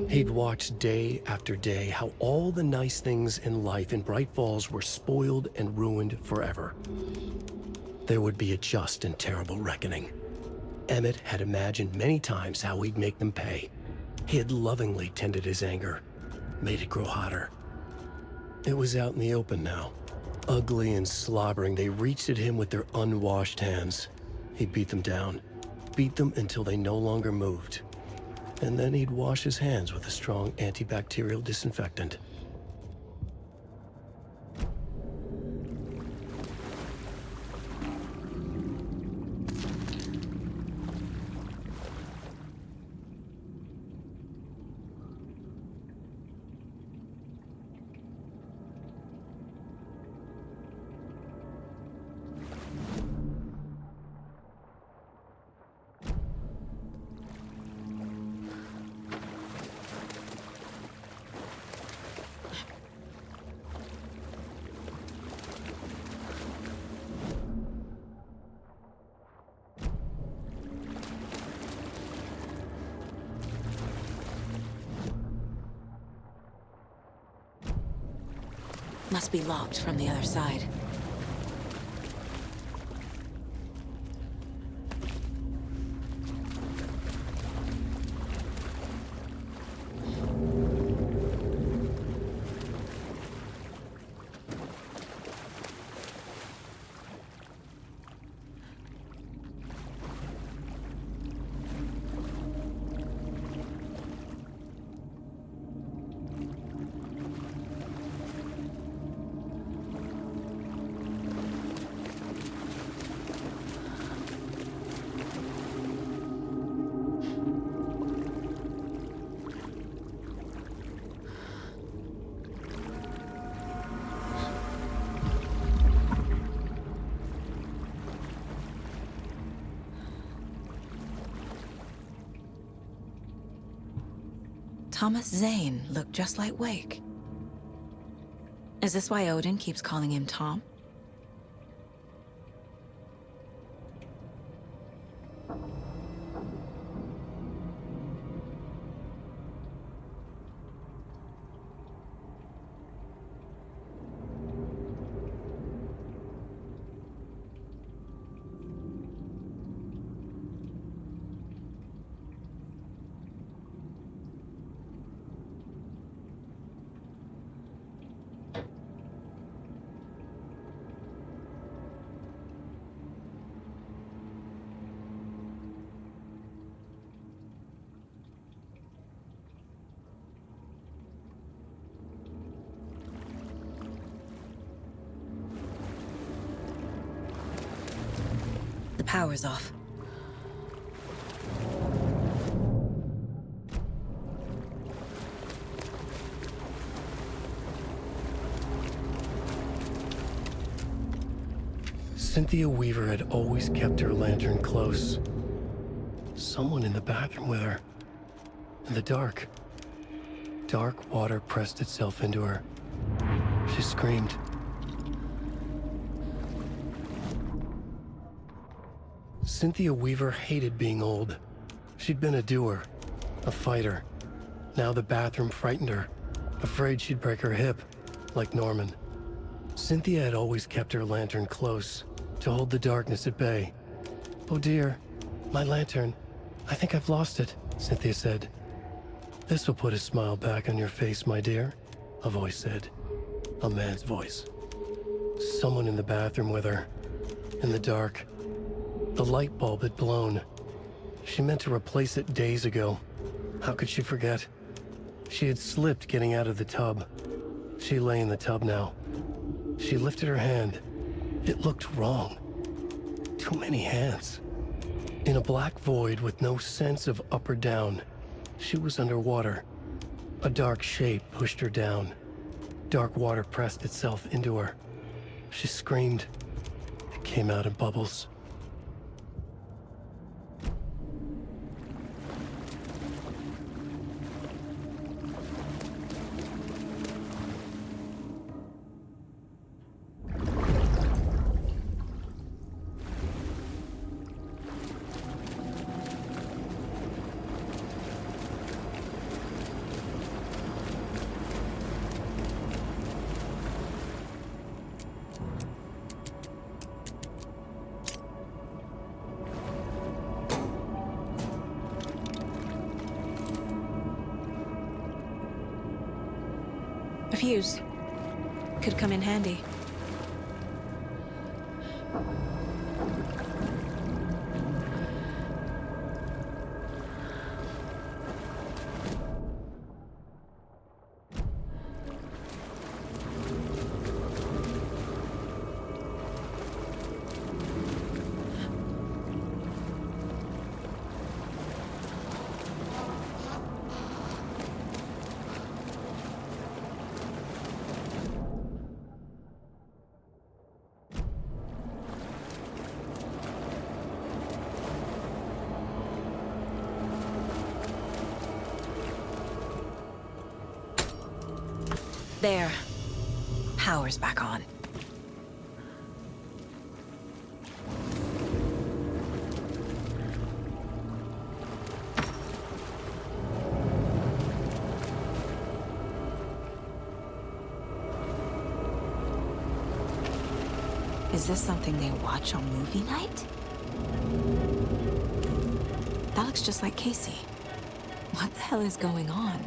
He'd watched day after day how all the nice things in life in Bright Falls were spoiled and ruined forever. There would be a just and terrible reckoning. Emmett had imagined many times how he'd make them pay. He had lovingly tended his anger, made it grow hotter. It was out in the open now. Ugly and slobbering, they reached at him with their unwashed hands. He beat them down, beat them until they no longer moved. And then he'd wash his hands with a strong antibacterial disinfectant. Must be locked from the other side. Thomas Zane looked just like Wake. Is this why Odin keeps calling him Tom? The power's off. Cynthia Weaver had always kept her lantern close. Someone in the bathroom with her. In the dark. Dark water pressed itself into her. She screamed. Cynthia Weaver hated being old. She'd been a doer, a fighter. Now the bathroom frightened her, afraid she'd break her hip, like Norman. Cynthia had always kept her lantern close, to hold the darkness at bay. "Oh dear, my lantern. I think I've lost it," Cynthia said. "This will put a smile back on your face, my dear," a voice said. A man's voice. Someone in the bathroom with her. In the dark. The light bulb had blown. She meant to replace it days ago. How could she forget? She had slipped getting out of the tub. She lay in the tub now. She lifted her hand. It looked wrong. Too many hands. In a black void with no sense of up or down, she was underwater. A dark shape pushed her down. Dark water pressed itself into her. She screamed. It came out in bubbles. A fuse. Could come in handy. There. Power's back on. Is this something they watch on movie night? That looks just like Casey. What the hell is going on?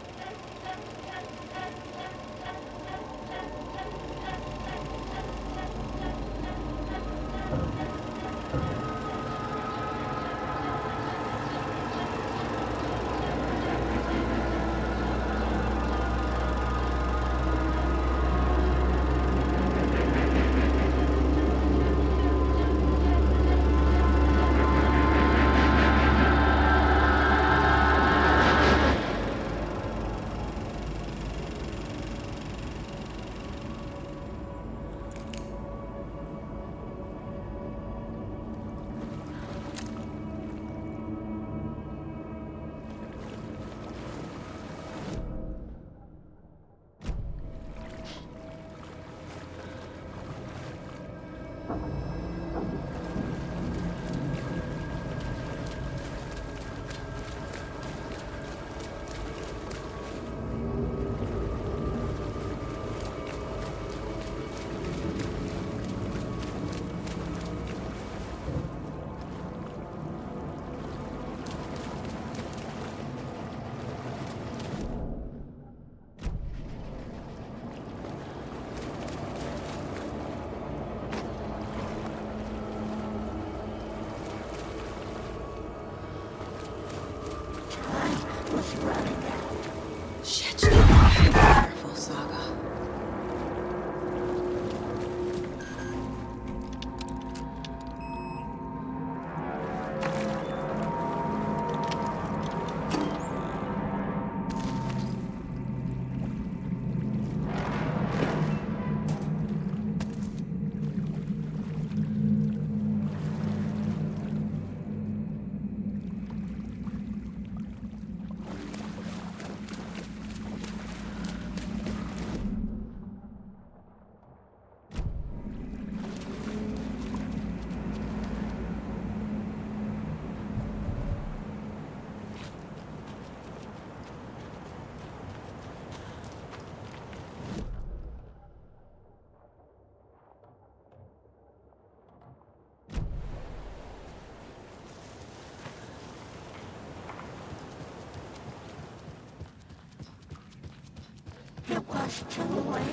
was too late.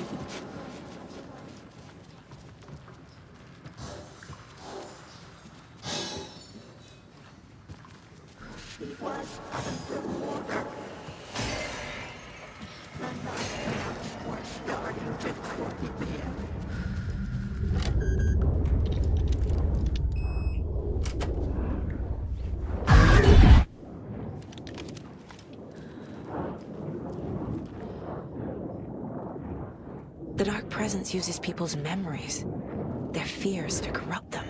She was underwater. The nightmares were starting to creep in. The Dark Presence uses people's memories, their fears to corrupt them.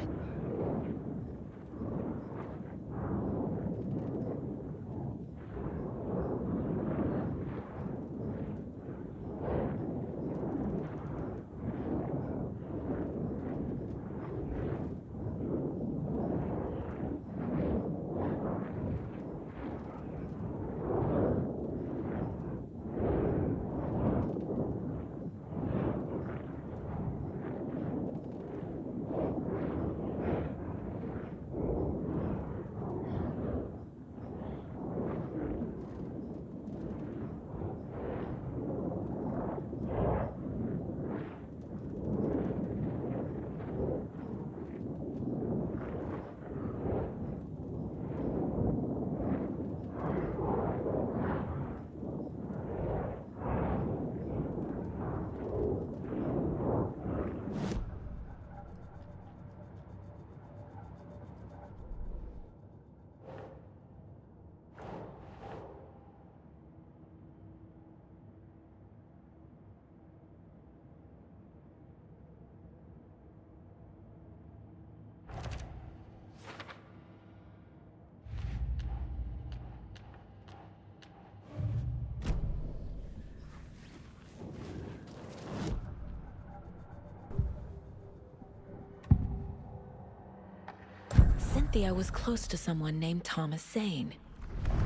Cynthia was close to someone named Thomas Zane.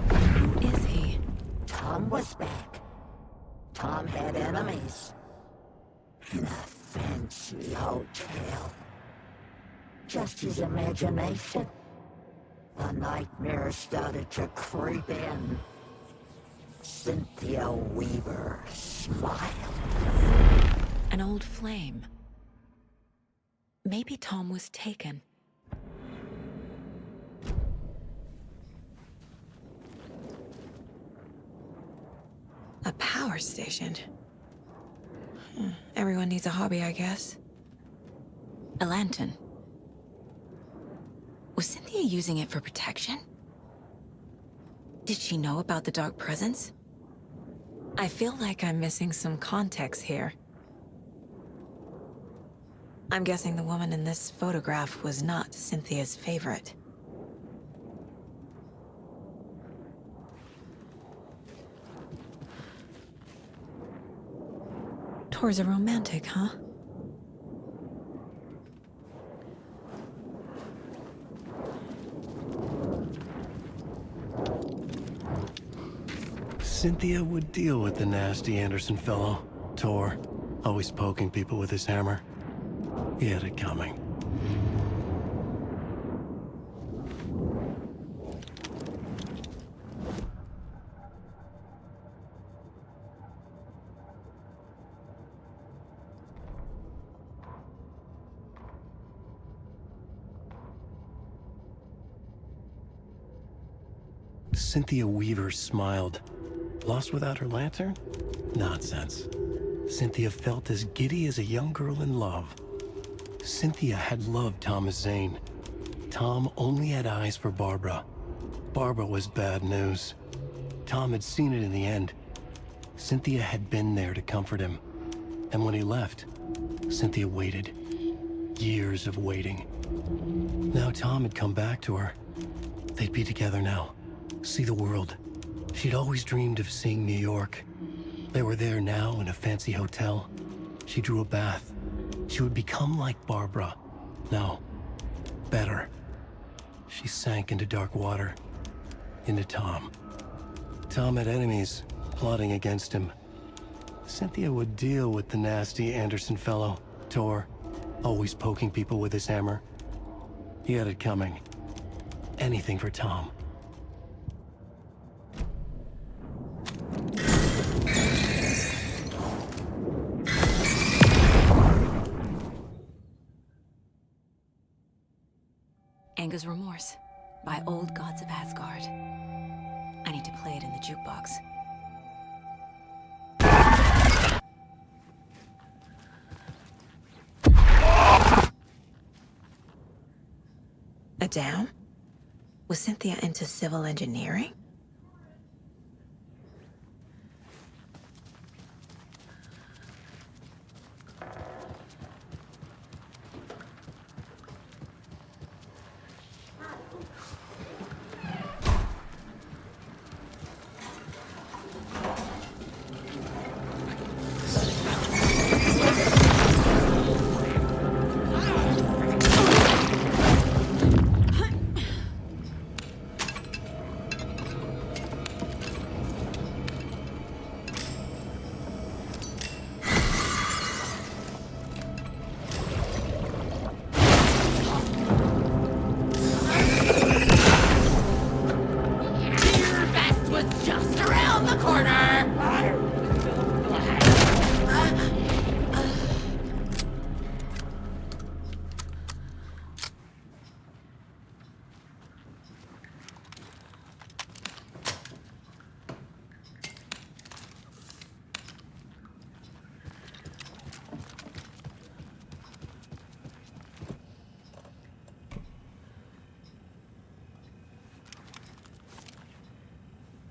Who is he? Tom was back. Tom had enemies. In a fancy hotel. Just his imagination. The nightmares started to creep in. Cynthia Weaver smiled. An old flame. Maybe Tom was taken. A power station. Everyone needs a hobby, I guess. A lantern. Was Cynthia using it for protection? Did she know about the Dark Presence? I feel like I'm missing some context here. I'm guessing the woman in this photograph was not Cynthia's favorite. Tor's a romantic, huh? Cynthia would deal with the nasty Anderson fellow, Tor, always poking people with his hammer. He had it coming. Cynthia Weaver smiled. Lost without her lantern? Nonsense. Cynthia felt as giddy as a young girl in love. Cynthia had loved Thomas Zane. Tom only had eyes for Barbara. Barbara was bad news. Tom had seen it in the end. Cynthia had been there to comfort him. And when he left, Cynthia waited. Years of waiting. Now Tom had come back to her. They'd be together now. See the world. She'd always dreamed of seeing New York. They were there now in a fancy hotel. She drew a bath. She would become like Barbara. No, better. She sank into dark water. Into Tom. Tom had enemies plotting against him. Cynthia would deal with the nasty Anderson fellow, Tor, always poking people with his hammer. He had it coming. Anything for Tom. Anger's Remorse by Old Gods of Asgard. I need to play it in the jukebox. A dam? Was Cynthia into civil engineering?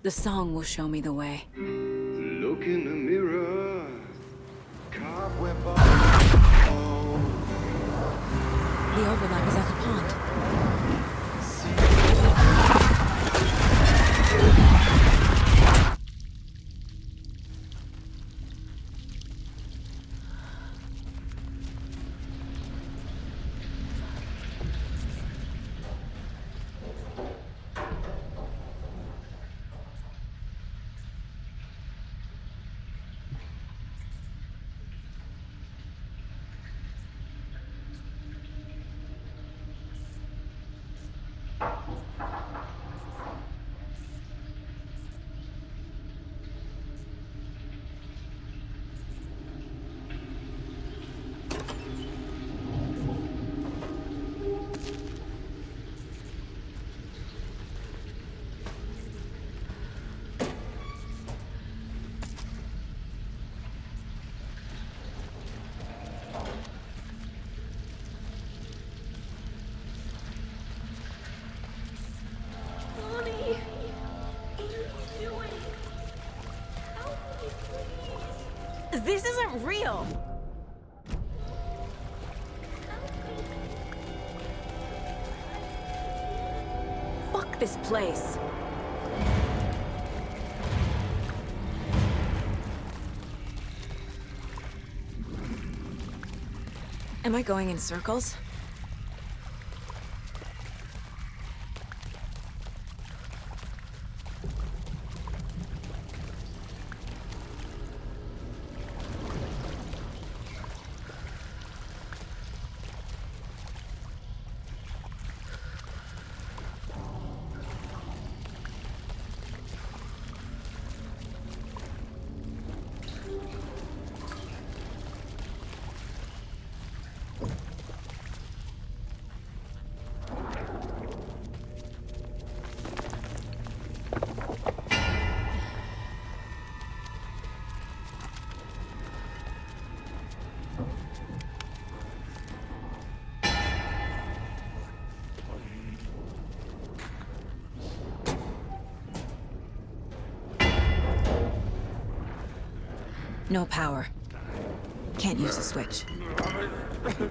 The song will show me the way. Look in the mirror. Cobweb The overlap is at the pond. This isn't real! Fuck this place. Am I going in circles? No power. Can't use the switch. Get the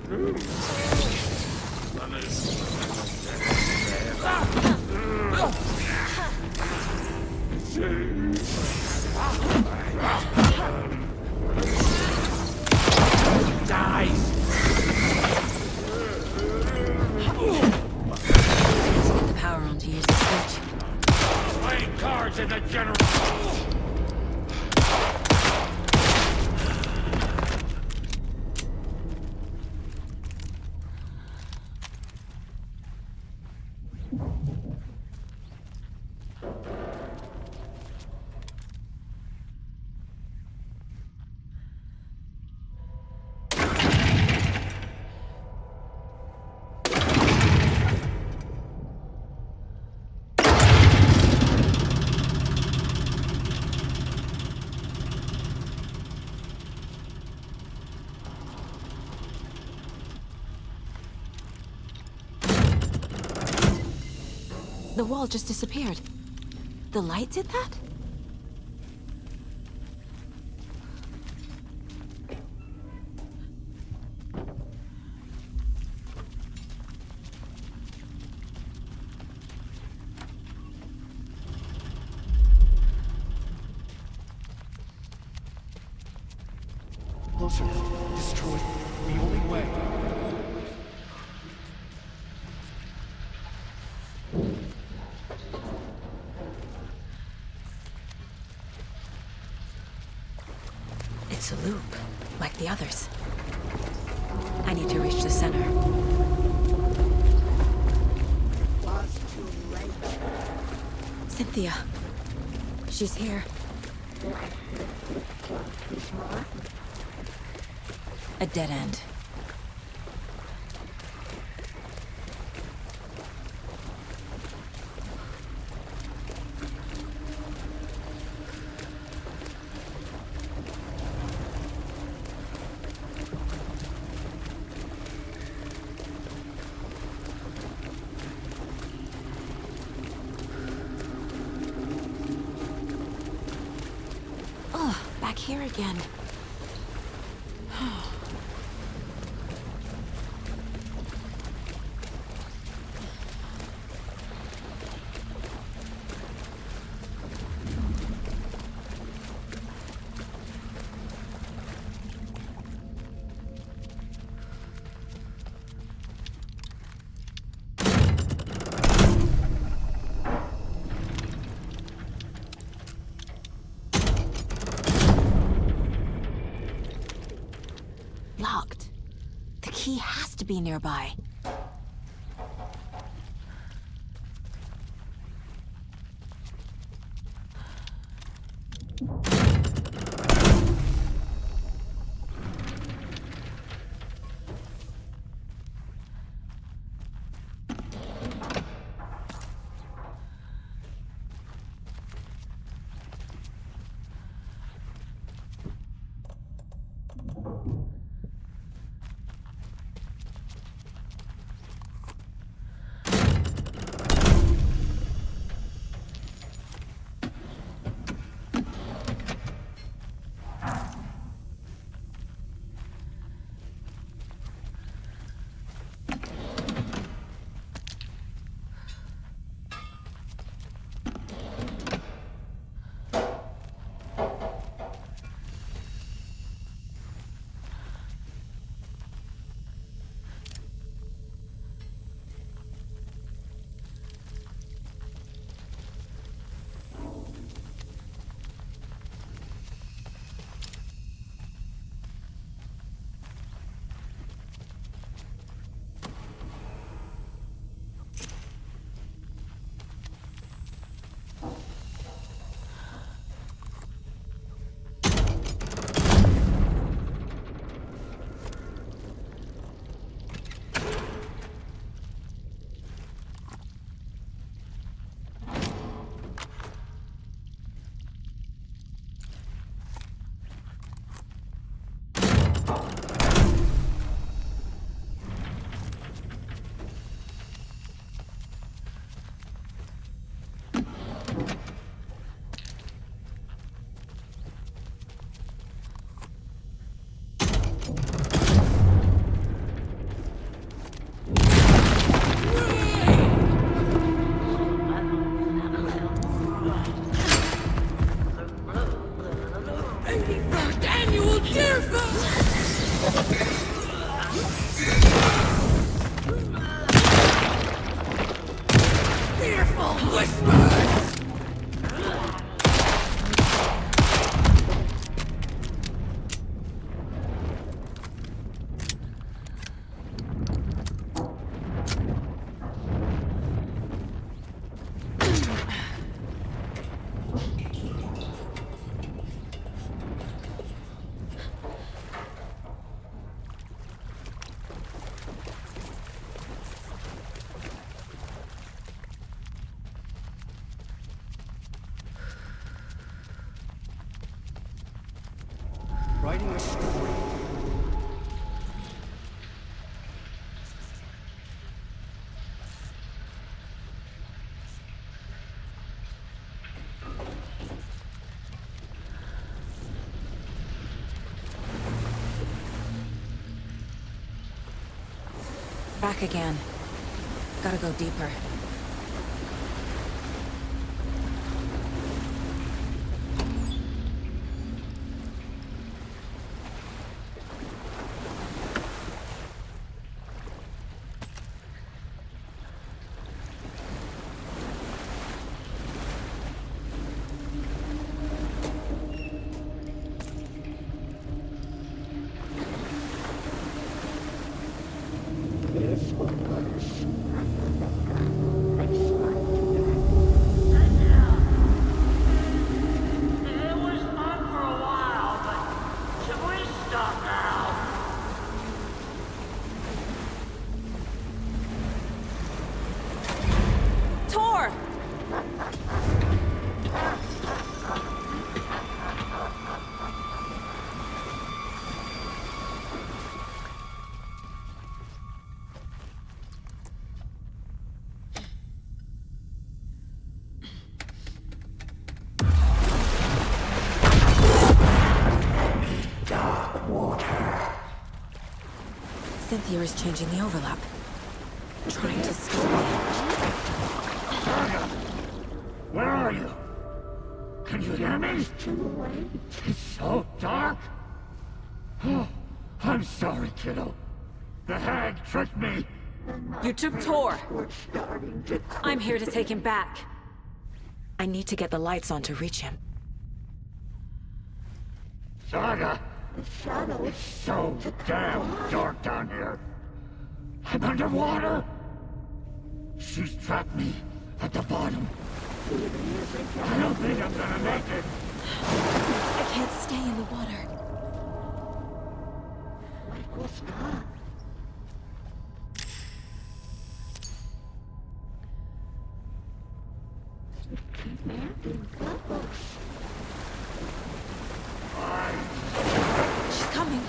power on to use the switch. Playing cards in the general. The wall just disappeared. The light did that? Closer. Destroy. The only way. It's a loop, like the others. I need to reach the center. Cynthia. She's here. A dead end. Oh, back here again. Locked. The key has to be nearby. Writing a story. Back again. Gotta go deeper. Tor! Cynthia is changing the overlap. Trying to stop me. Where are you? Can you hear me? It's so dark. Oh, I'm sorry, kiddo. The hag tricked me. You took Tor! I'm here to take him back. I need to get the lights on to reach him. Saga! It's so damn dark down here. I'm underwater. She's trapped me at the bottom. I don't think I'm gonna make it. I can't stay in the water. She's coming.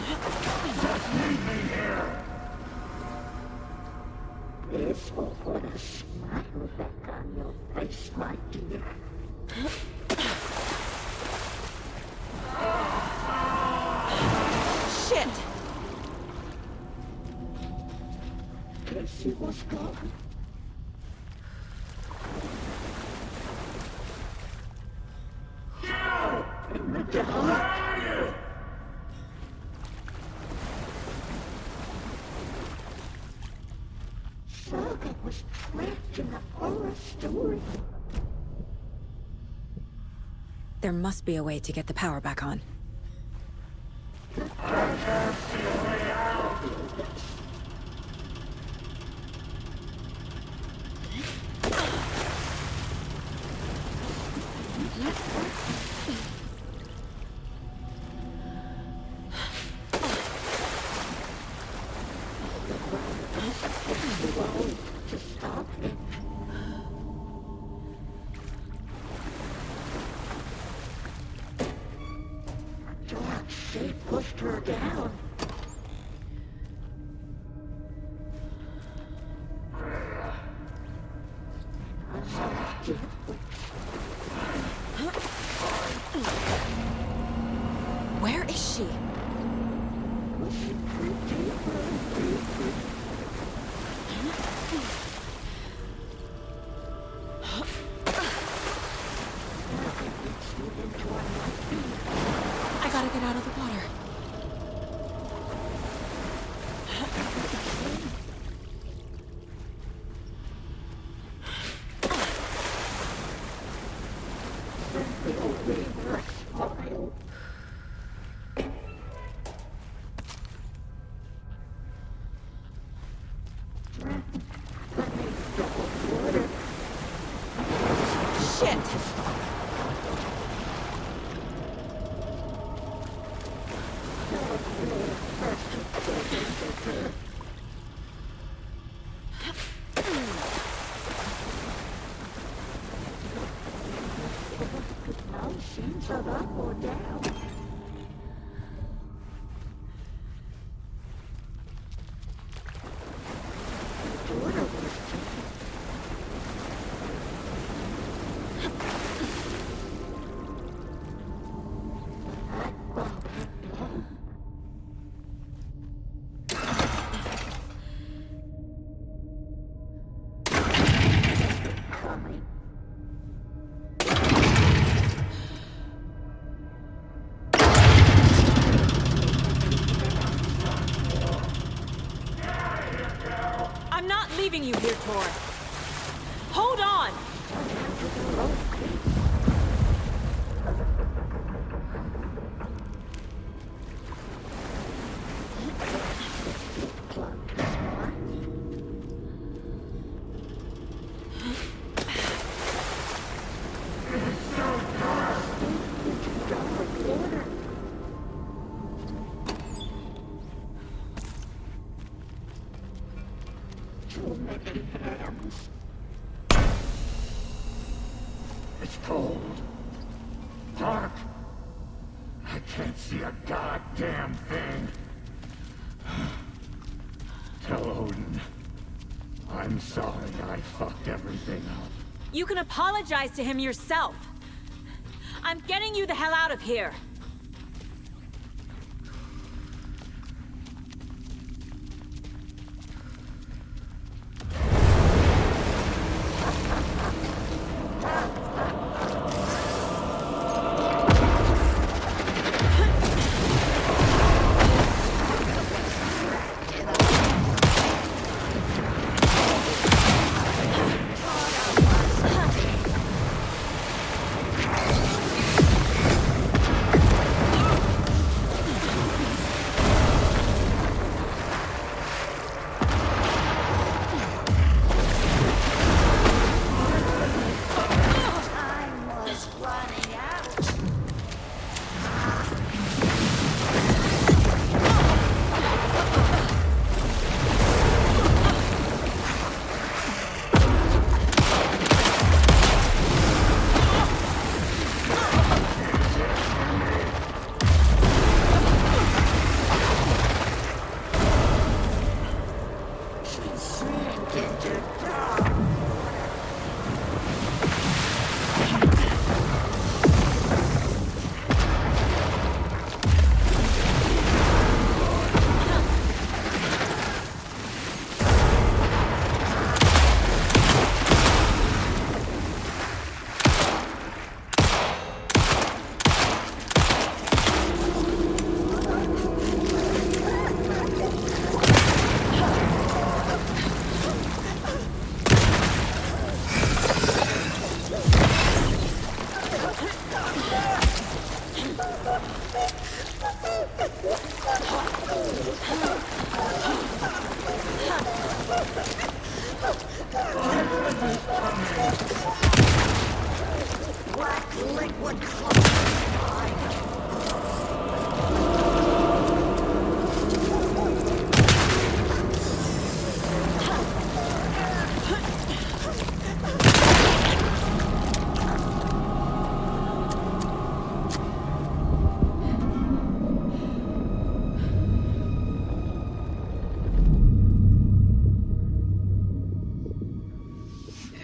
Just leave me here. This will put a smile back on your face, my dear. Shit! Casey was gone. In the dark. Saga was trapped in a horror story. There must be a way to get the power back on. To stop it. A dark shape pushed her down. Where is she? I gotta get out of the water. Shit! No sense of up or down. The daughter was I'm not leaving you here, Tor. Hold on! It's cold. Dark. I can't see a goddamn thing. Tell Odin. I'm sorry I fucked everything up. You can apologize to him yourself. I'm getting you the hell out of here.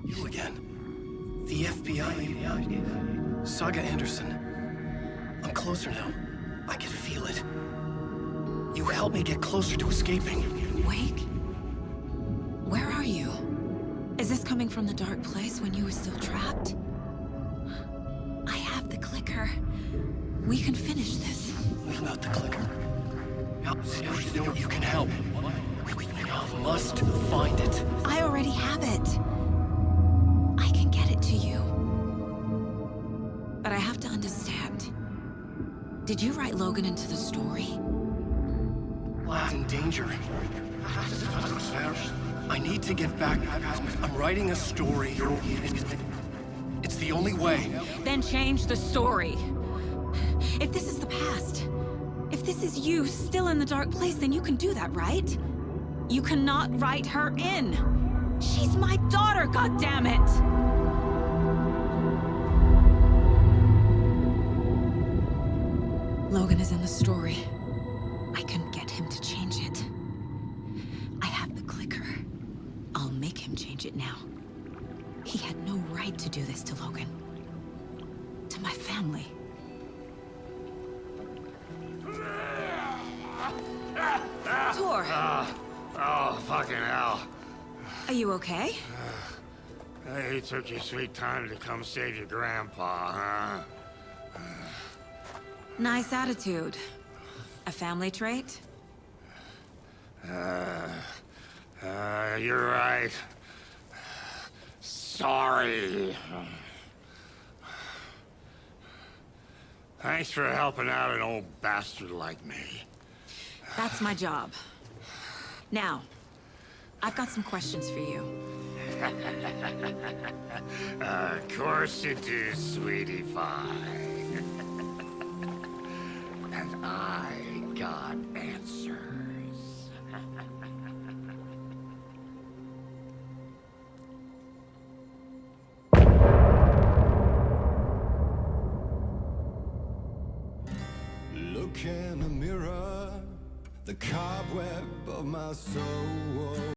You again. The FBI. Saga Anderson. I'm closer now. I can feel it. You helped me get closer to escaping. Wake? Where are you? Is this coming from the dark place when you were still trapped? I have the clicker. We can finish this. Without the clicker. You can help. You must find it. I already have it. I can get it to you. But I have to understand. Did you write Logan into the story? Lad's in danger. I need to get back. I'm writing a story. It's the only way. Then change the story. If this is the past, if this is you still in the dark place, then you can do that, right? You cannot write her in. She's my daughter, goddammit! Logan is in the story. I can get him to change it. I have the clicker. I'll make him change it now. He had no right to do this to Logan. To my family. Tor! Oh, fucking hell. Are you okay? Hey, you took your sweet time to come save your grandpa, huh? Nice attitude. A family trait? You're right. Sorry. Thanks for helping out an old bastard like me. That's my job. Now, I've got some questions for you. Of course you do, sweetie pie. And I got answers. Look in the mirror, the cobweb of my soul.